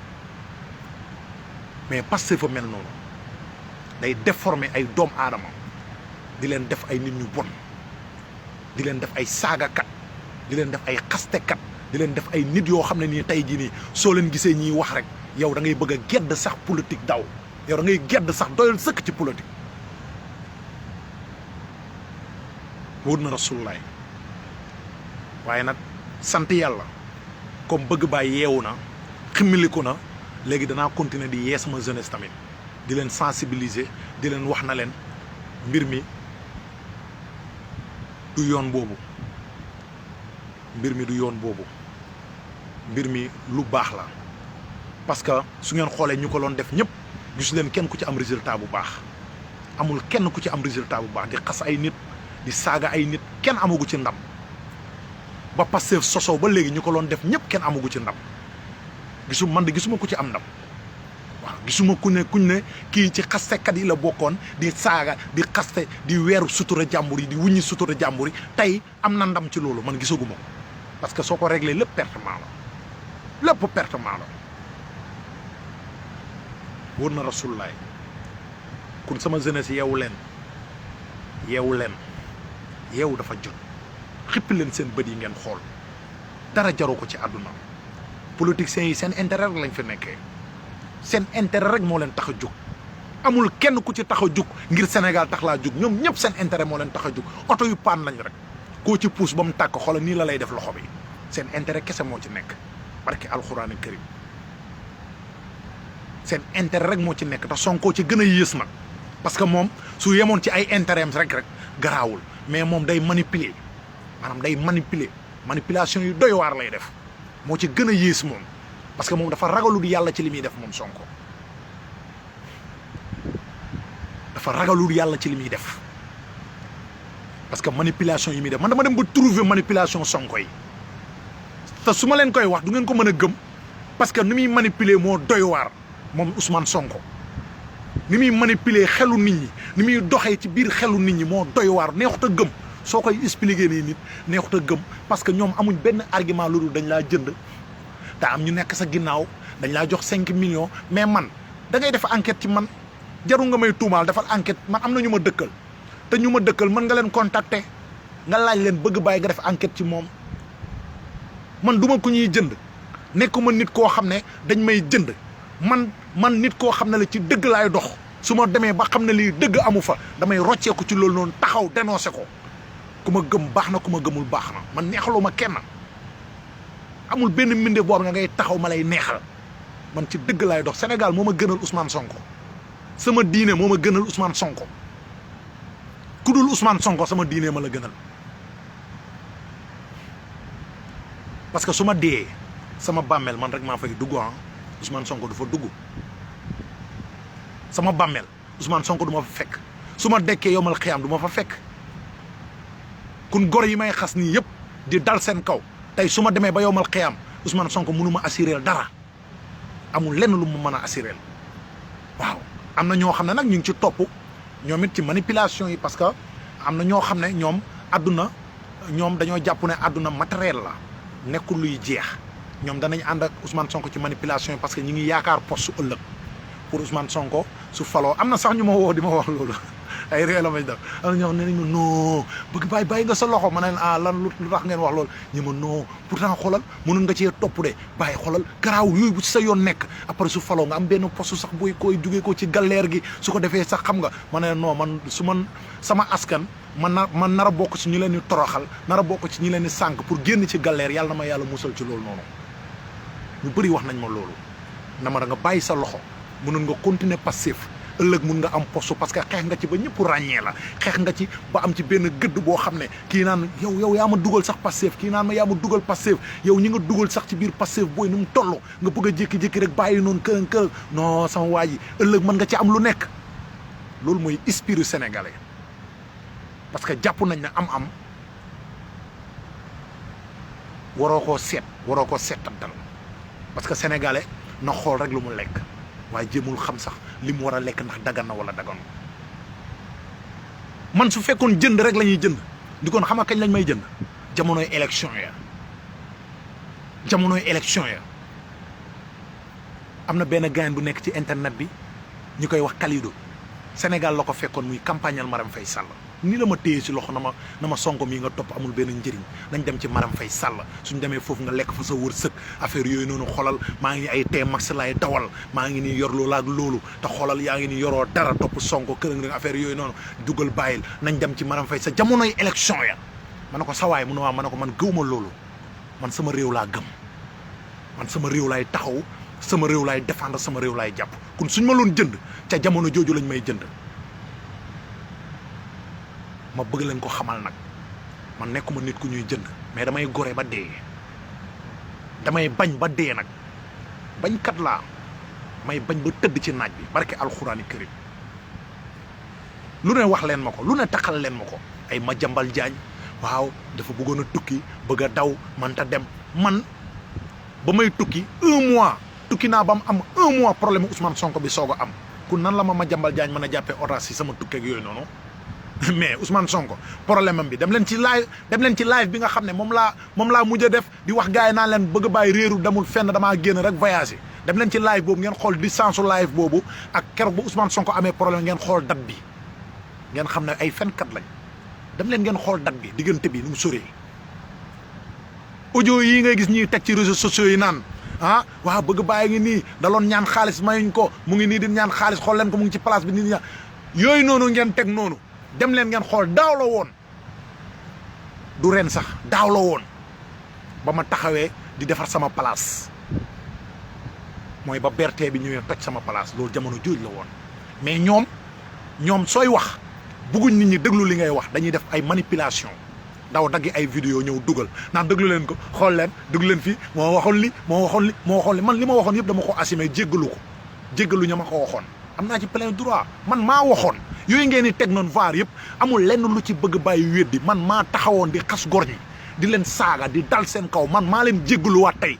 mais Pastef fa mel noonu day déformer ay doom aadama di leen def ay nit ñu bon di leen def ay saagakat di leen def ay xastekat di leen def ay nit yoo xam ne nii tey jii nii soo leen gisee ñiy wax rek yow da ngay bëgg a gedd sax politique daw yow da ngay gedd sax doyal sëkk ci politique wóor na rasulullaay waaye nag sant yàlla comme bëgg baay yeewu na ximmiliku na léegi danaa continuer di yee sama jeunesse tamit di leen sensibiliser di leen wax na leen mbir mi du yoon boobu mbir mi du yoon boobu mbir mi lu baax la parce que su ngeen xoolee ñu ko doon def ñëpp gis leen kenn ku ci am résultat bu baax amul kenn ku ci am résultat bu baax di xas ay nit di saaga ay nit kenn amagu ci ndam ba Pastef sosoo ba léegi ñu ko doon def ñëpp kenn amagu ci ndam gisuma ku ci am ndam waaw gisuma kuñ ne kii ci xastekat yi la bokkoon di saaga di xaste di weeru sutura jàmbur yi di wuññi sutura jàmbur yi tey am na ndam ci loolu man gisaguma ko parce que soo ko réglé lépp pertement la lépp pertement la wóor na rasulullaay kun sama jeunesse yeewu dafa jot xippi leen seen bët yi ngeen xool dara jaru ko ci àdduna politiciens yi seen intérêt rek lañ fi nekkee seen intérêt rek moo leen tax a jóg amul kenn ku ci tax a jóg ngir Sénégal tax laa jóg ñoom ñëpp seen intérêt moo leen tax a jóg oto yu paan lañ rek koo ci puus ba mu tàkk xoolal nii la lay def loxo bi seen intérêt kese moo ci nekk barke alxuraani karim seen intérêt rek moo ci nekk te Sonko ci gën a yées nag parce que moom su yemoon ci ay intérêt am rek garaawul mais moom day manipuler maanaam day manipulation yu doy waar lay def moo ci gën a yées moom parce que moom dafa ragalul yàlla ci li muy def moom Sonko dafa ragalul yàlla ci li muy def parce que manipulation yi muy def man dama dem ba trouver manipulation Sonko yi te su ma leen koy wax du ngeen ko mën a gëm parce que ni muy manipuler moo doy waar moom Ousmane Sonko ni muy manipuler xelu nit ñi ni muy doxee ci biir xelu nit ñi moo doy waar neexut a gëm soo koy expliquer nii nit neexut a gëm parce que ñoom amuñ benn argument lu dul dañ laa jënd te am ñu nekk sa ginnaaw dañ laa jox 5 millions mais man da ngay def enquête ci man jarul nga may tuumaal defal enquête man am na ñu ma dëkkal te ñu ma dëkkal mën nga leen contacter nga laaj leen bëgg bàyyi nga def enquête ci moom man duma ku ñuy jënd nekkuma nit koo xam ne dañ may jënd man nit koo xam ne la ci dëgg laay dox su ma demee ba xam ne lii dëgg amu fa damay rocceeku ci loolu noonu taxaw dénoncé ko ku ma gëm baax na ku ma gëmul baax na man neexaloo ma kenn amul benn mbinde boobu nga ngay taxaw ma lay neexal man ci dëgg laay dox Sénégal moo ma gënal Ousmane Sonko sama diine moo ma gënal Ousmane Sonko ku dul Ousmane Sonko sama diine ma la gënal parce que su ma dee sama bàmmeel man rek maa fay dugg Ousmane Sonko du fa dugg sama bàmmeel Ousmane Sonko du ma fa fekk su ma dekkee yomal xiyaam du ma fa fekk kun gor yi may xas nii yëpp di dal seen kaw tey su ma demee ba yomal xiyaam Ousmane Sonko mënu ma assurer dara amul lenn lu mu mën a assurer waaw am na ñoo xam ne nag ñu ngi ci topp ñoom it ci manipulation yi parce que am na ñoo xam ne ñoom àdduna ñoom dañoo jàpp ne àdduna matériel la nekkul luy jeex ñoom danañ ànd ak Ousmane Sonko ci manipulation yi parce que ñu ngi yaakaar poste su ëllëg pour Ousmane Sonko su faloo am na sax ñu ma woo di ma wax loolu ay réew la may def am na ñoo xam ne nañ ma non bëgg bàyyi nga sa loxo ma ne leen lan lu tax ngeen wax loolu ñu ma non pourtant xoolal mënoon nga cee topp de bàyyi xoolal garaaw yooyu bu ci sa yoon nekk après su faloo nga am benn poste sax booy koy jugee ko ci galère gi su ko defee sax xam nga ma ne non man su man sama askan man nar a bokk ci ñu leen di toroxal nar a bokk ci ñu leen di sànq pour génn ci galère yàlla na ma yàlla musal ci loolu noonu ñu bëri wax nañ ma loolu na ma da nga bàyyi sa loxo mënoon nga continuer passif ëllëg mun nga am poste parce que xeex nga ci ba ñëpp ràññee la xeex nga ci ba am ci benn gëdd boo xam ne kii naan yow yaa ma dugal sax Pastef kii naan ma yaa ma dugal Pastef yow ñi nga dugal sax ci biir Pastef booy nu mu toll nga bëgg a jékki-jékki rek bàyyi noonu kërën non sama waa ji ëllëg mën nga ci am lu nekk loolu mooy esprit sénégalais parce que jàpp nañ ne am waroo koo seetantal parce que sénégalais na xool rek lu mu lekk waaye jéemul xam sax li mu war a lekk ndax dagan na wala dagan man su fekkoon jënd rek la ñuy jënd di kon xam nga kañ lañ may jënd jamonoy élection ya am na benn gain bu nekk ci internet bi ñu koy wax Kalidou Sénégal la ko fekkoon muy campagnal Marème Faye Sall ni la ma téye ci loxo na ma Sonko mii nga topp amul benn njëriñ nañ dem ci Marème Faye Sall suñ demee foofu nga lekk fa sa wërsëg affaire yooyu noonu xoolal maa ngi ni ay tee max laay dawal maa ngi ni yor loolu ak loolu te xoolal yaa ngi ni yoroo dara topp Sonko kërëng affaire yooyu noonu dugal bàyyil nañ dem ci Marème Faye sa jamonoy élection ya ma ne ko sawaay mu ne waa ma ne ko man gëwma loolu man sama réew laa gëm man sama réew laay taxaw sama réew laay défendre sama réew laay jàpp kon suñ ma loon jënd ca jamono jooju lañ may jënd ma bëgg leen ko xamal nag man nekkuma nit ku ñuy jënd mais damay gore ba dee damay bañ ba dee nag bañkat laa may bañ ba tëdd ci naaj bi barke alxuraani karim lu ne wax leen ma ko lu ne taxal leen ma ko ay Madiambal Diagne waaw dafa bëggoon a tukki bëgg a daw manta dem man ba may tukki 1 mois tukki naa ba mu am 1 mois problème Ousmane Sonko bi soog a am ku nan la ma Madiambal Diagne mën a jàppee otage si sama tukkeeg yooyu noonu mais Ousmane Sonko problème am bi dem leen ci live bi nga xam ne moom laa mujj a def di wax gars yi naan leen bëgg a bàyyi réeru demul fenn damaa génn rek voyagé dem leen ci live boobu ngeen xool distance live boobu ak keroog bu Ousmane Sonko amee problème ngeen xool date bi ngeen xam ne ay fenkat lañ dem leen ngeen xool date bi diggante bi nu mu soree audio yi ngay gis ñuy teg ci réseaux sociaux yi naan waaw bëgg bàyyi ngi nii daloon ñaan xaalis mayuñ ko mu ngi nii di ñaan xaalis xool leen ko mu ngi ci place bi nit ñi yooyu noonu ngeen teg noonu dem leen ngeen xool daaw la woon du ren sax daaw la woon ba ma taxawee di defar sama place mooy ba bertee bi ñëwee toj sama place loolu jamono jooj la woon mais ñoom sooy wax bugguñ nit ñi déglu li ngay wax dañuy def ay manipulation daw daggi ay vidéo ñëw dugal naan déglu leen ko xool leen déglu leen fii moo waxoon li man li ma waxoon yëpp dama ko assumé jéggalu ña ma ko waxoon am naa ci plein droit man maa waxoon yooyu ngeen di teg noonu vaar yëpp amul lenn lu ci bëgg bàyyi weddi man maa taxawoon di xas gor ñi di leen saaga di dal seen kaw man maa leen jéggaluwaat tey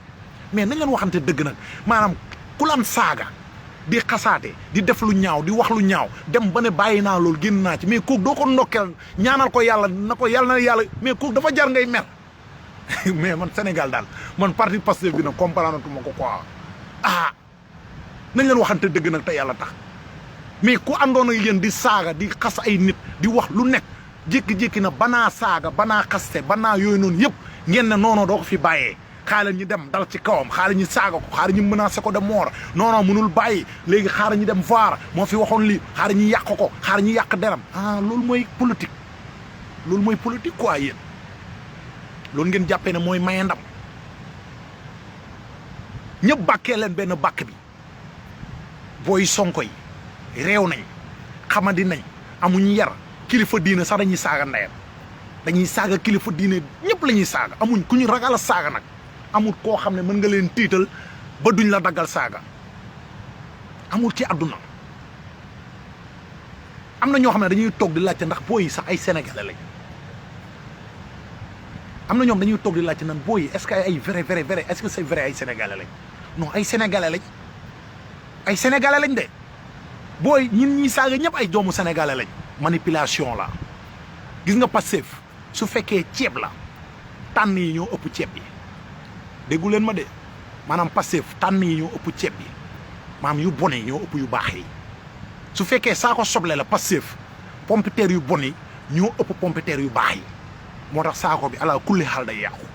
mais nañ leen waxante dëgg nag maanaam ku lan saaga di xasaate di def lu ñaaw di wax lu ñaaw dem ba ne bàyyi naa loolu génn naa ci mais kooku doo ko ndokkeel ñaanal ko yàlla na ko yàlla na yàlla mais kooku dafa jar ngay mer mais man Sénégal daal man parti Pastef bi nag comprendre tuma ko quoi nañ leen waxante dëgg nag te yàlla tax mais ku àndoon ak yéen di saaga di xas ay nit di wax lu nekk jékki-jékki na banaa saaga banaa xaste banaa yooyu noonu yëpp ngeen ne noonu doo ko fi bàyyee xaaral ñu dem dal ci kawam xaaral ñu saaga ko xaaral ñu menacé ko de mort non mënul bàyyi léegi xaaral ñu dem vaar moo fi waxoon lii xaaral ñu yàq ko xaaral ñu yàq deram loolu mooy politique loolu mooy politique quoi yéen loolu ngeen jàppee ne mooy maye ndam ñëpp bàkkee leen benn bàkk bi booy Sonko yi réew nañ xamadi nañ amuñ yar kilifa diine sax dañuy saaga ndeyam dañuy saaga kilifa diine ñëpp la ñuy saaga amuñ ku ñu ragal a saaga nag amul koo xam ne mën nga leen tiital ba duñ la daggal saaga amul ci àdduna am na ñoo xam ne dañuy toog di laajte ndax booy yi sax ay sénégalais lañ am na ñoom dañuy toog di laajte nan booy yi est-ce que ay vrai est-ce que c'est vrai ay sénégalais lañ non ay sénégalais lañ ay sénégalais lañ de booy ñun ñi saaga ñëpp ay doomu sénégalais lañ manipulation la gis nga Pastef su fekkee ceeb la tànn yi ñoo ëpp ceeb bi déggu leen ma de maanaam Pastef tànn yi ñoo ëpp ceeb bi maanaam yu bon yi ñoo ëpp yu baax yi su fekkee saako soble la Pastef pompiteer yu bon yi ñoo ëpp pompiteer yu baax yi moo tax saako bi ala kulli xaal day yàqu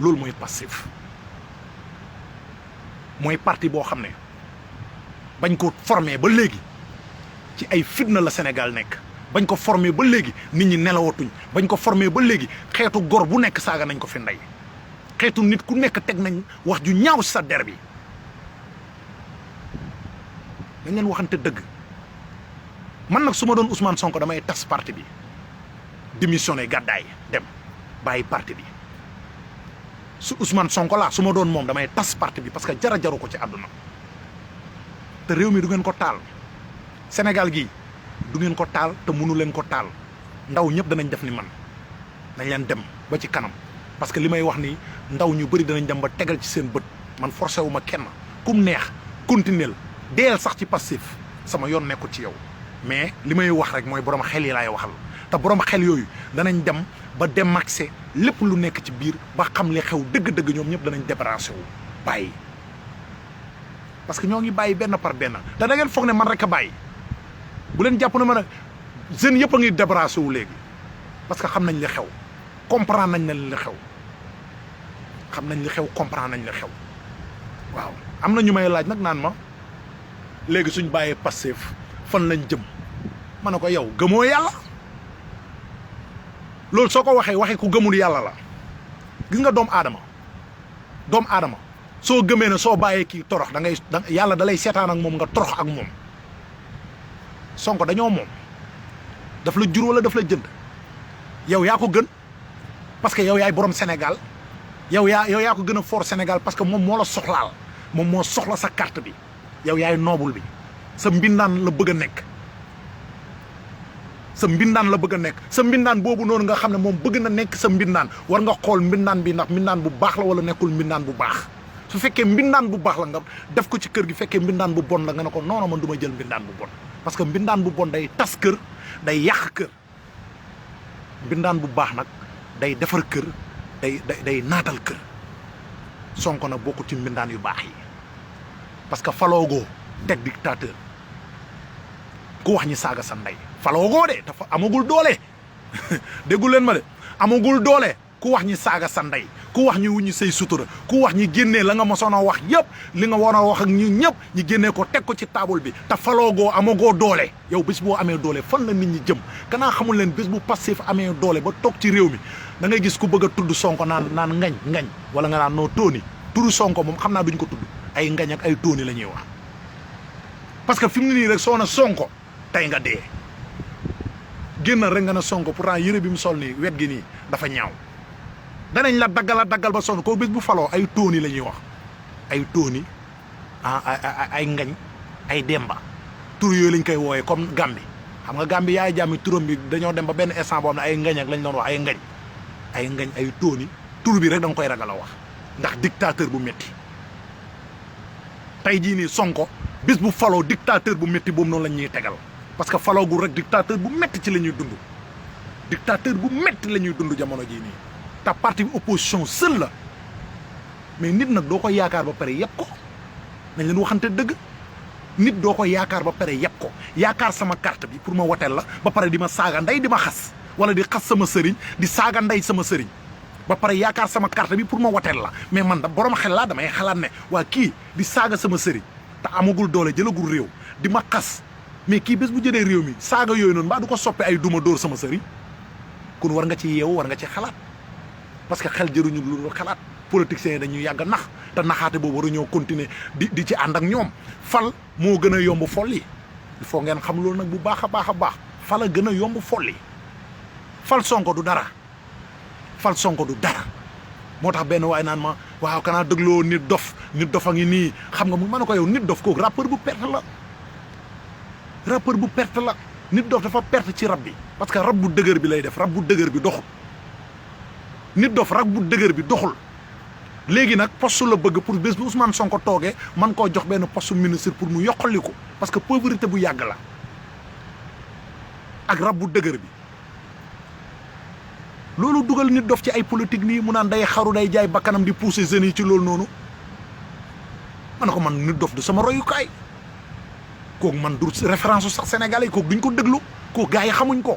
loolu mooy Pastef mooy parti boo xam ne bañ ko formé ba léegi ci ay fitna la Sénégal nekk bañ ko formé ba léegi nit ñi nelawatuñ bañ ko formé ba léegi xeetu gor bu nekk saaga nañ ko fi ndey xeetu nit ku nekk teg nañ wax ju ñaaw si sa der bi dañ leen waxante dëgg man nag su ma doon Ousmane Sonko damay tas parti bi démissionné gàddaay dem bàyyi parti bi su Ousmane Sonko laa su ma doon moom damay tas parti bi parce que jaru ko ci àdduna te réew mi du ngeen ko taal Sénégal gii du ngeen ko taal te mënu leen ko taal ndaw ñëpp danañ def ni man nañ leen dem ba ci kanam parce que li may wax ni ndaw ñu bëri danañ dem ba tegal ci seen bët man forcé wu ma kenn kum neex continuel deel sax ci Pastef sama yoon nekkul ci yow mais li may wax rek mooy borom xel yi laay waxal te borom xel yooyu danañ dem ba démaxé lépp lu nekk ci biir ba xam li xew dëgg-dëgg ñoom ñëpp danañ débranché wu bàyyi parce que ñoo ngi bàyyi benn par benn te da ngeen foog ne man rek a bàyyi bu leen jàpp ne man nag jeunes yëpp a ngi débarrassé wu léegi parce que xam nañ li xew comprendre nañ li xew xam nañ li xew comprendre nañ li xew waaw am na ñu may laaj nag naan ma léegi suñ bàyyee Pastef fan lañ jëm ma ne ko yow gëmoo yàlla loolu soo ko waxee ku gëmul yàlla la gis nga doomu aadama soo gëmee ne soo bàyyee kii torox da ngay yàlla da lay seetaan ak moom nga torox ak moom Sonko dañoo moom daf la jur wala daf la jënd yow yaa ko gën parce que yow yaay borom Sénégal yow yaa ko gën a fort Sénégal parce que moom moo la soxlaal moom moo soxla sa carte bi yow yaay noobul bi sa mbindaan la bëgg a nekk sa mbindaan boobu noonu nga xam ne moom bëgg na nekk sa mbindaan war nga xool mbindaan bi ndax mbindaan bu baax la wala nekkul mbindaan bu baax su fekkee mbindaan bu baax la nga def ko ci kër gi fekkee mbindaan bu bon la nga ne ko non man du ma jël mbindaan bu bon parce que mbindaan bu bon day tas kër day yàq kër mbindaan bu baax nag day defar kër day naatal kër Sonko nag bokku ci mbindaan yu baax yi parce que faloogoo teg dictateur ku wax ñi saaga sa ndey faloogoo de dafa amagul doole déggu leen ma de amagul doole ku wax ñi saaga sa ndey ku wax ñi wuñu say sutura ku wax ñi génnee la nga mosoon a wax yëpp li nga war a wax ak ñi ñëpp ñi génnee ko teg ko ci table bi te faloogoo amagoo doole yow bés boo amee doole fan la nit ñi jëm kanaa xamul leen bés bu Pastef amee doole ba toog ci réew mi da ngay gis ku bëgg a tudd Sonko naan ngañ wala nga naan noo tóoni turu Sonko moom xam naa duñ ko tudd ay ngañ ak ay tóoni la ñuy wax parce que fi mu ne nii rek soo na Sonko tey nga dee génnal rek nga na Sonko pourtant yëre bi mu sol nii wet gi nii dafa ñaaw danañ la daggal ba sonn ko bés bu faloo ay tóoni la ñuy wax ay tóoni ay ngañ ay demba tur yooyu lañ koy wooyee comme Gambi xam nga Gambi yaay jàmmi turam bi dañoo dem ba benn instant boo xam ne ay ngañ ak lañ doon wax ay ngañ ay tóoni tur bi rek da nga koy ragal a wax ndax dictateur bu métti tey jii nii Sonko bis bu faloo dictateur bu métti boobu noonu la ñuy tegal parce que faloo gu rek dictateur bu métti ci la ñuy dund dictateur bu métti la ñuy dund jamono jii nii te parti bi opposition seul la mais nit nag doo ko yaakaar ba pare yëpp ko nañ leen waxante dëgg nit doo ko yaakaar ba pare yëpp ko yaakaar sama carte bi pour ma woteel la ba pare di ma saaga ndey di ma xas wala di xas sama sëriñ di saaga ndey sama sëriñ ba pare yaakaar sama carte bi pour ma woteel la mais man da borom xel laa damay xalaat ne waa kii di saaga sama sëriñ te amagul doole jëlagul réew di ma xas mais kii bés bu jëlee réew mi saaga yooyu noonu mbaa du ko soppe ay duma dóor sama sëriñ kon war nga ci yeewu war nga ci xalaat parce que xel jëruñu lu xalaat politiciens yi dañuy yàgg nax te naxaate boobu war a ñoo continuer di ci ànd ak ñoom fal moo gën a yomb folli il faut ngeen xam loolu nag bu baax a baax a baax fal a gën a yomb folli fal Sonko du dara fal Sonko du dara moo tax benn waay naan ma waaw kanaa dégloo nit dof a ngi nii xam nga mu mën a ko yow nit dof kooku rappeur bu perte la rappeur bu perte la nit dof dafa perte ci rab bi parce que rab bu dëgër bi lay def rab bu dëgër bi doxul nit dof rab bu dëgër bi doxul léegi nag poste la bëgg pour bés bu Ousmane Sonko toogee man koo jox benn poste ministre pour mu yokkali ko parce que pauvreté bu yàgg la ak rab bu dëgër bi loolu dugal nit dof ci ay politique nii mu naan day xaru day jaay bakkanam di pousser jeunes yi ci loolu noonu man ne ko man nit dof du sama royukaay kooku man du référence sax sénégalais kooku duñ ko déglu kooku gars yi xamuñ ko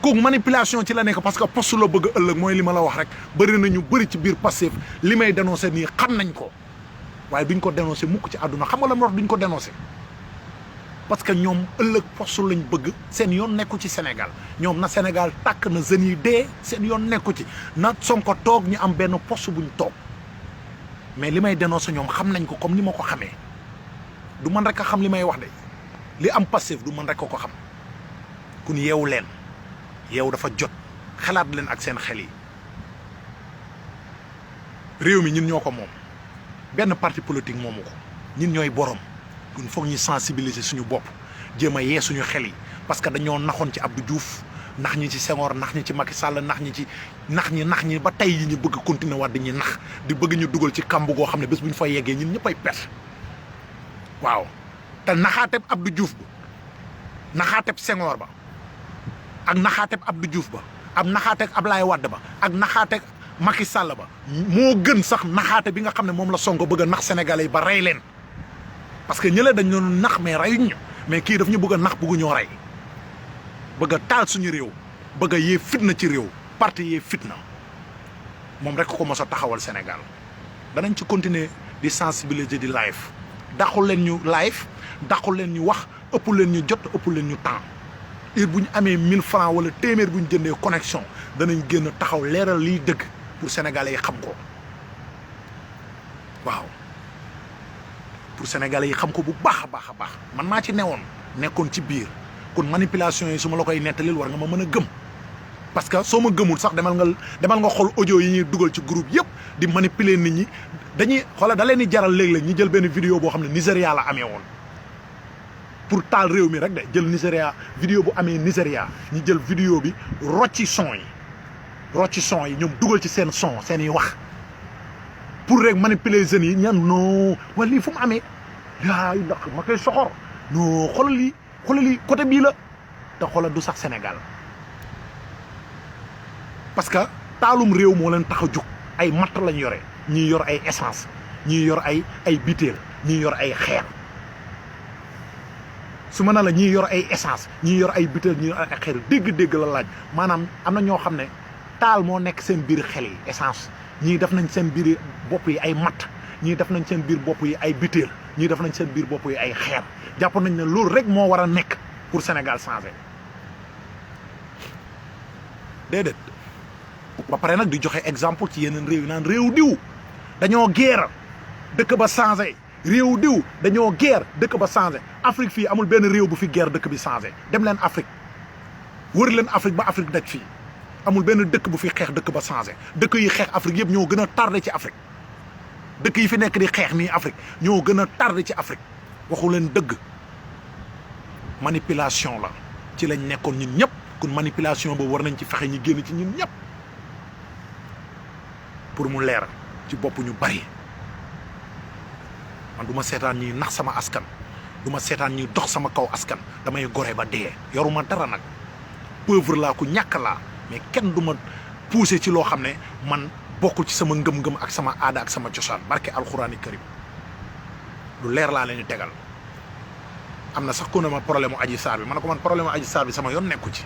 kooku manipulation ci la nekk parce que poste la bëgg ëllëg mooy li ma la wax rek bëri na ñu bëri ci biir Pastef li may dénoncé nii xam nañ ko waaye duñ ko dénoncé mukk ci àdduna xam nga la ma wax duñ ko dénoncé parce que ñoom ëllëg poste lañ bëgg seen yoon nekku ci Sénégal ñoom na Sénégal tàkk na jeunes yi dee seen yoon nekku ci na Sonko toog ñu am benn poste buñ toog mais li may dénoncé ñoom xam nañ ko comme ni ma ko xamee du man rek a xam li may wax de li am Pastef du man rek a ko xam kun yeewu leen yeewu dafa jot xalaat leen ak seen xel yi réew mi ñun ñoo ko moom benn parti politique moomu ko ñun ñooy borom kun foog ñu sensibiliser suñu bopp jéem a yee suñu xel yi parce que dañoo naxoon ci Abdou Diouf nax ñi ci Senghor nax ñi ci Macky Sall nax ñi ba tey yi ñu bëgg continuer waat dañuy nax di bëgg ñu dugal ci kamb goo xam ne bés bu ñu fa yeggee ñun ñëpp ay perte waaw te naxaateb Abdou Diouf ba naxaateb Senghor ba ak naxaateb Abdou Diouf ba ak naxaateb Ablaye Wade ba ak naxaateb Macky Sall ba moo gën sax naxaate bi nga xam ne moom la Sonko bëgg a nax sénégalais yi ba rey leen parce que ñële dañ doon nax mais reyuñ ñu mais kii daf ñu bëgg a nax bëggu ñoo rey bëgg a taal suñu réew bëgg a yee fitna ci réew parti yee fitna moom rek ko mos a taxawal Sénégal danañ ci continuer di sensibiliser di live dàqul leen ñu live dàqul leen ñu wax ëpp leen ñu jot ëpp leen ñu temps heure bu ñu amee 1000 francs wala téeméer bu ñu jëndee connexion danañ génn taxaw leeral liy dëgg pour sénégalais yi xam ko waaw pour sénégalais yi xam ko bu baax a baax a baax man maa ci nekkoon ci biir kon manipulation yi su ma la koy nettalil war nga ma mën a gëm parce que soo ma gëmul sax demal nga xool audio yi ñuy dugal ci groupe yëpp di manipuler nit ñi dañuy xoola da leen di jaral léeg-léeg ñu jël benn vidéo boo xam ne Nigéria la amee woon pour taal réew mi rek de jël Nigéria vidéo bu amee Nigéria ñu jël vidéo bi rocci son yi ñoom dugal ci seen son seen i wax pour rek manipuler jeunes yi ñan non wala lii fu mu amee yaay ndax ma koy soxor non xoolal lii côté bii la te xoolal du sax Sénégal parce que taalum réew moo leen tax a jóg ay matt lañ yore ñii yor ay essence ñii yor ay butéel ñii yor ay xeer su ma ne la ñii yor ay essence ñii yor ay butéel ñii yor ay xeer dégg-dégg la laaj maanaam am na ñoo xam ne taal moo nekk seen biir xel yi essence ñii def nañ seen biir bopp yi ay matt ñii def nañ seen biir bopp yi ay butéel ñii def nañ seen biir bopp yi ay xeer jàpp nañ ne loolu rek moo war a nekk pour Sénégal changer déedéet ba pare nag di joxe exemple ci yeneen réew yi naan réew diw dañoo guerre dëkk ba changé réew diw dañoo guerre dëkk ba changé Afrique fii amul benn réew bu fi guerre dëkk bi changé dem leen Afrique wër leen Afrique ba Afrique daj fii amul benn dëkk bu fi xeex dëkk ba changé dëkk yi xeex Afrique yëpp ñoo gën a tardé ci Afrique dëkk yi fi nekk di xeex nii Afrique ñoo gën a tardé ci Afrique waxu leen dëgg manipulation la ci lañ nekkoon ñun ñëpp kon manipulation boobu war nañ ci fexe ñi génn ci ñun ñëpp pour mu leer ci bopp ñu bari man du ma seetaan ñuy nax sama askan du ma seetaan ñuy dox sama kaw askan damay gore ba dee yoruma dara nag pauvre laa ku ñàkk laa mais kenn du ma poussé ci loo xam ne man bokkul ci sama ngëm-ngëm ak sama aada ak sama cosaan barke alxuraani karim lu leer laa leen di tegal am na sax ku ne ma problème mu Adji Sarr bi ma ne ko man problème mu Adji Sarr bi sama yoon nekku ci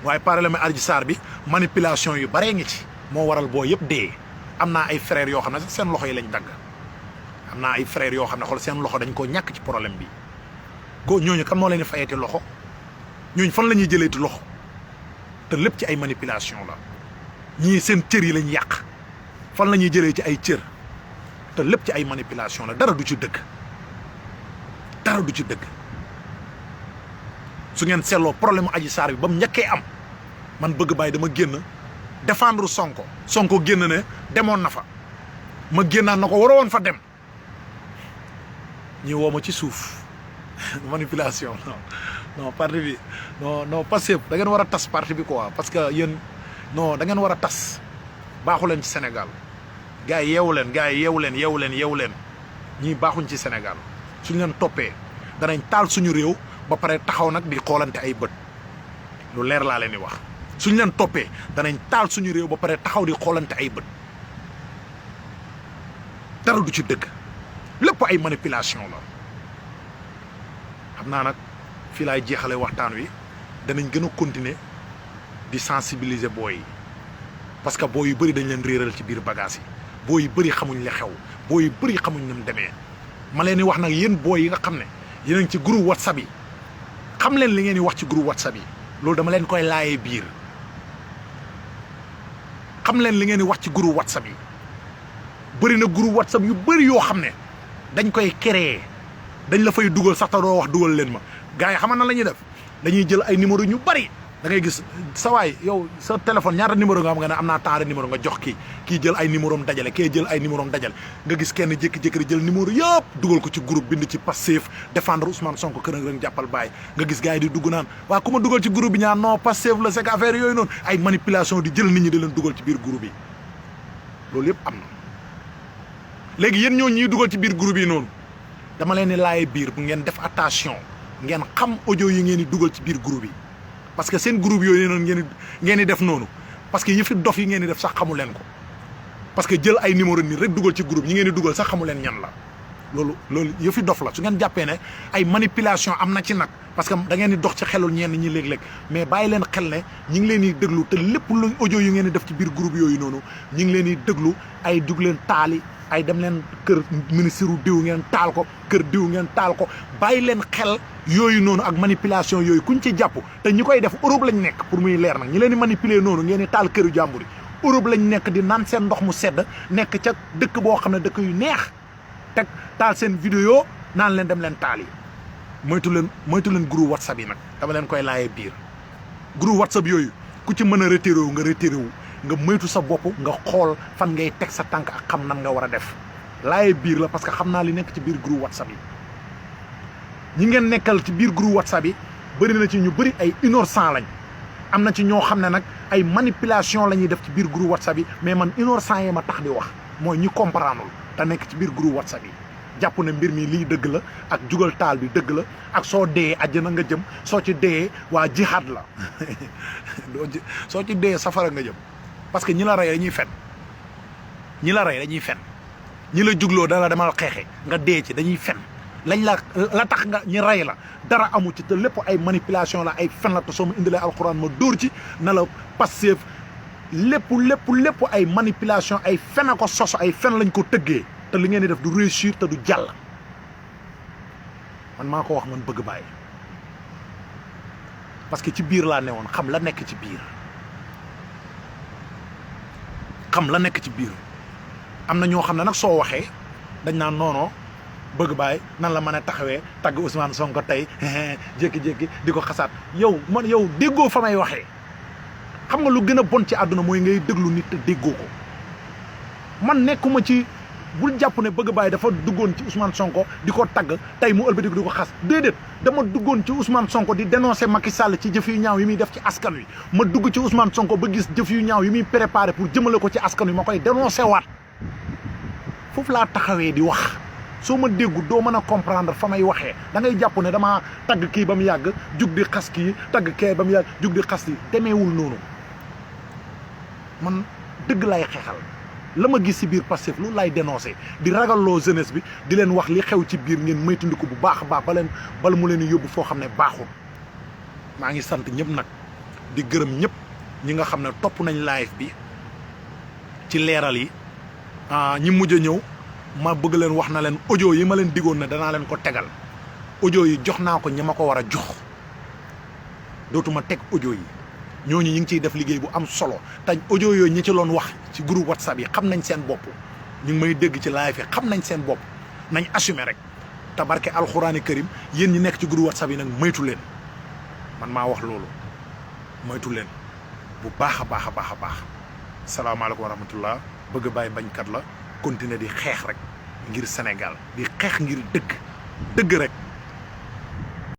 waaye problème mu Adji Sarr bi manipulation yu baree ngi ci moo waral boo yëpp dee am naa ay frères yoo xam ne sax seen loxo yi lañ dagg am naa ay frères yoo xam ne xool seen loxo dañ koo ñàkk ci problème bi ko ñooñu kan moo leen di fayeeti loxo ñooñu fan la ñuy jëleeti loxo te lépp ci ay manipulation la ñii seen cër yi lañ yàq fan la ñuy jëlee ci ay cër te lépp ci ay manipulation la dara du ci dëgg dara du ci dëgg su ngeen seetloo problème mu Adji Sarr bi ba mu njëkkee am man bëgg bàyyi dama génn défendre Sonko génn ne demoon na fa ma génnaan na ko waroon fa dem ñi woo ma ci suuf manipulation non parti bi non Pastef da ngeen war a tas parti bi quoi parce que yéen non da ngeen war a tas baaxu leen ci Sénégal gars yi yeewu leen ñii baaxuñ ci Sénégal suñ leen toppee danañ taal suñu réew ba pare taxaw nag di xoolante ay bët lu leer laa leen di wax suñ leen toppee danañ taal suñu réew ba pare taxaw di xoolante ay bët dara du ci dëgg lépp ay manipulation la xam naa nag fii laay jeexale waxtaan wi danañ gën a continuer di sensibiliser booy yi parce que booy yu bëri dañ leen réeral ci biir bagage yi booy yu bëri xamuñ li xew booy yu bëri xamuñ ni mu demee ma leen di wax nag yéen booy yi nga xam ne yéen a ngi ci groupe WhatsApp yi xam leen li ngeen di wax ci groupe WhatsApp yi loolu dama leen koy laayee biir xam leen li ngeen di wax ci groupe WhatsApp yi bëri na groupe WhatsApp yu bëri yoo xam ne dañ koy créer dañ la fay dugal sax te doo wax dugal leen ma gars yi xam na la ñuy def dañuy jël ay numéro ñu bëri da ngay gis sa waay yow sa téléphone ñaata numéro nga am nga ne am naa temps de numéro nga jox kii jël ay numéro am dajale kii jël ay numéro am dajale nga gis kenn jékki-jékki di jël numéro yëpp dugal ko ci groupe bind ci Pastef défendre Ousmane Sonko kër rek jàppal bàyyi nga gis gars yi di dugg naan waa ku ma dugal ci groupe bi ñaan non Pastef la c'est que affaire yooyu noonu ay manipulation di jël nit ñi di leen dugal ci biir groupe yi loolu yëpp am na léegi yéen ñooñu ñuy dugal ci biir groupe yi noonu dama leen di laaye biir bu ngeen def attention ngeen xam audio yi ngeen di dugal ci biir groupe yi parce que seen groupe yooyu noonu ngeen di def noonu parce que yëfi dof yi ngeen di def sax xamu leen ko parce que jël ay numéro nii rek dugal ci groupe ñi ngeen di dugal sax xamu leen ñan la loolu yëfi dof la su ngeen jàppee ne ay manipulation am na ci nag parce que da ngeen di dox ci xelul ñenn ñi léeg-léeg mais bàyyi leen xel ne ñi ngi leen di déglu te lépp lu audio yi ngeen di def ci biir groupe yooyu noonu ñi ngi leen di déglu ay dugg leen taali ay dem leen kër ministre diw ngeen taal ko kër diw ngeen taal ko bàyyi leen xel yooyu noonu ak manipulation yooyu kuñ ci jàpp te ñi koy def Europe lañ nekk pour muy leer nag ñi leen di manipuler noonu ngeen di taal këru jàmbur yi Europe lañ nekk di naan seen ndox mu sedd nekk ca dëkk boo xam ne dëkk yu neex teg taal seen vidéo naan leen dem leen taal yi moytu leen groupe WhatsApp yi nag dama leen koy laayee biir groupe WhatsApp yooyu ku ci mën a retiré wu nga moytu sa bopp nga xool fan ngay teg sa tànk ak xam nan nga war a def laayee biir la parce que xam naa li nekk ci biir groupe WhatsApp yi ñi ngeen nekkal ci biir groupe WhatsApp yi bëri na ci ñu bëri ay innocent lañ am na ci ñoo xam ne nag ay manipulation la ñuy def ci biir groupe WhatsApp yi mais man innocent yi ma tax di wax mooy ñi comprendre te nekk ci biir groupe WhatsApp yi jàpp ne mbir mi lii dëgg la ak jugal taal bi dëgg la ak soo dee àjjana nga jëm soo ci dee waa jihaad la soo ci dee safara nga jëm parce que ñi la rey dañuy fen ñi la jugloo dala demal xeexe nga dee ci dañuy fen lañ la tax nga ñi rey la dara amu ci te lépp ay manipulation la ay fen la te soo ma indilee alxuraan ma dóor ci na la Pastef lépp ay manipulation ay fen a ko sos ay fen lañ ko tëggee te li ngeen di def du réussir te du jàll man maa ko wax man bëgg bàyyi parce que ci biir laa newoon xam la nekk ci biir am na ñoo xam ne nag soo waxee dañ naan noonoo bëgg bàyyi nan la mën a taxawee tagg Ousmane Sonko tey jékki-jékki di ko xasaat yow déggoo fa may waxee xam nga lu gën a bon ci àdduna mooy ngay déglu nit te déggoo ko man nekkuma ci bul jàpp ne bëgg bàyyi dafa duggoon ci Ousmane Sonko di ko tagg tey mu ëlbatiku di ko xas déedéet dama duggoon ci Ousmane Sonko di dénoncer Macky Sall ci jëf yu ñaaw yi muy def ci askan wi ma dugg ci Ousmane Sonko ba gis jëf yu ñaaw yi muy préparé pour jëmale ko ci askan wi ma koy dénoncer waat foofu laa taxawee di wax soo ma déggu doo mën a comprendre fa may waxee da ngay jàpp ne damaa tagg kii ba mu yàgg jug di xas kii tagg kee ba mu yàgg jug di xas kii demeewul noonu man dëgg lay xeexal la ma gis ci biir Pastef loolu lay dénoncé di ragalloo jeunesse bi di leen wax li xew ci biir ngeen moytandiku bu baax a baax bala mu leen yóbbu foo xam ne baaxul maa ngi sant ñëpp nag di gërëm ñëpp ñi nga xam ne topp nañ live bi ci leeral yi ñi mujj a ñëw ma bëgg leen wax na leen audio yi ma leen digoon ne danaa leen ko tegal audio yi jox naa ko ñi ma ko war a jox dootuma teg audio yi ñooñu ñi ngi ciy def liggéey bu am solo te audio yooyu ñi ci loon wax ci groupe WhatsApp yi xam nañ seen bopp ñu ngi may dégg ci live yi xam nañ seen bopp nañ assumer rek te barke alxuraani karim yéen ñi nekk ci groupe WhatsApp yi nag moytu leen man maa wax loolu moytu leen bu baax a baax a baax a baax salaamaaleykum wa rahmatullah bëgg bàyyi bañkat la continuer di xeex rek ngir Sénégal di xeex ngir dëgg rek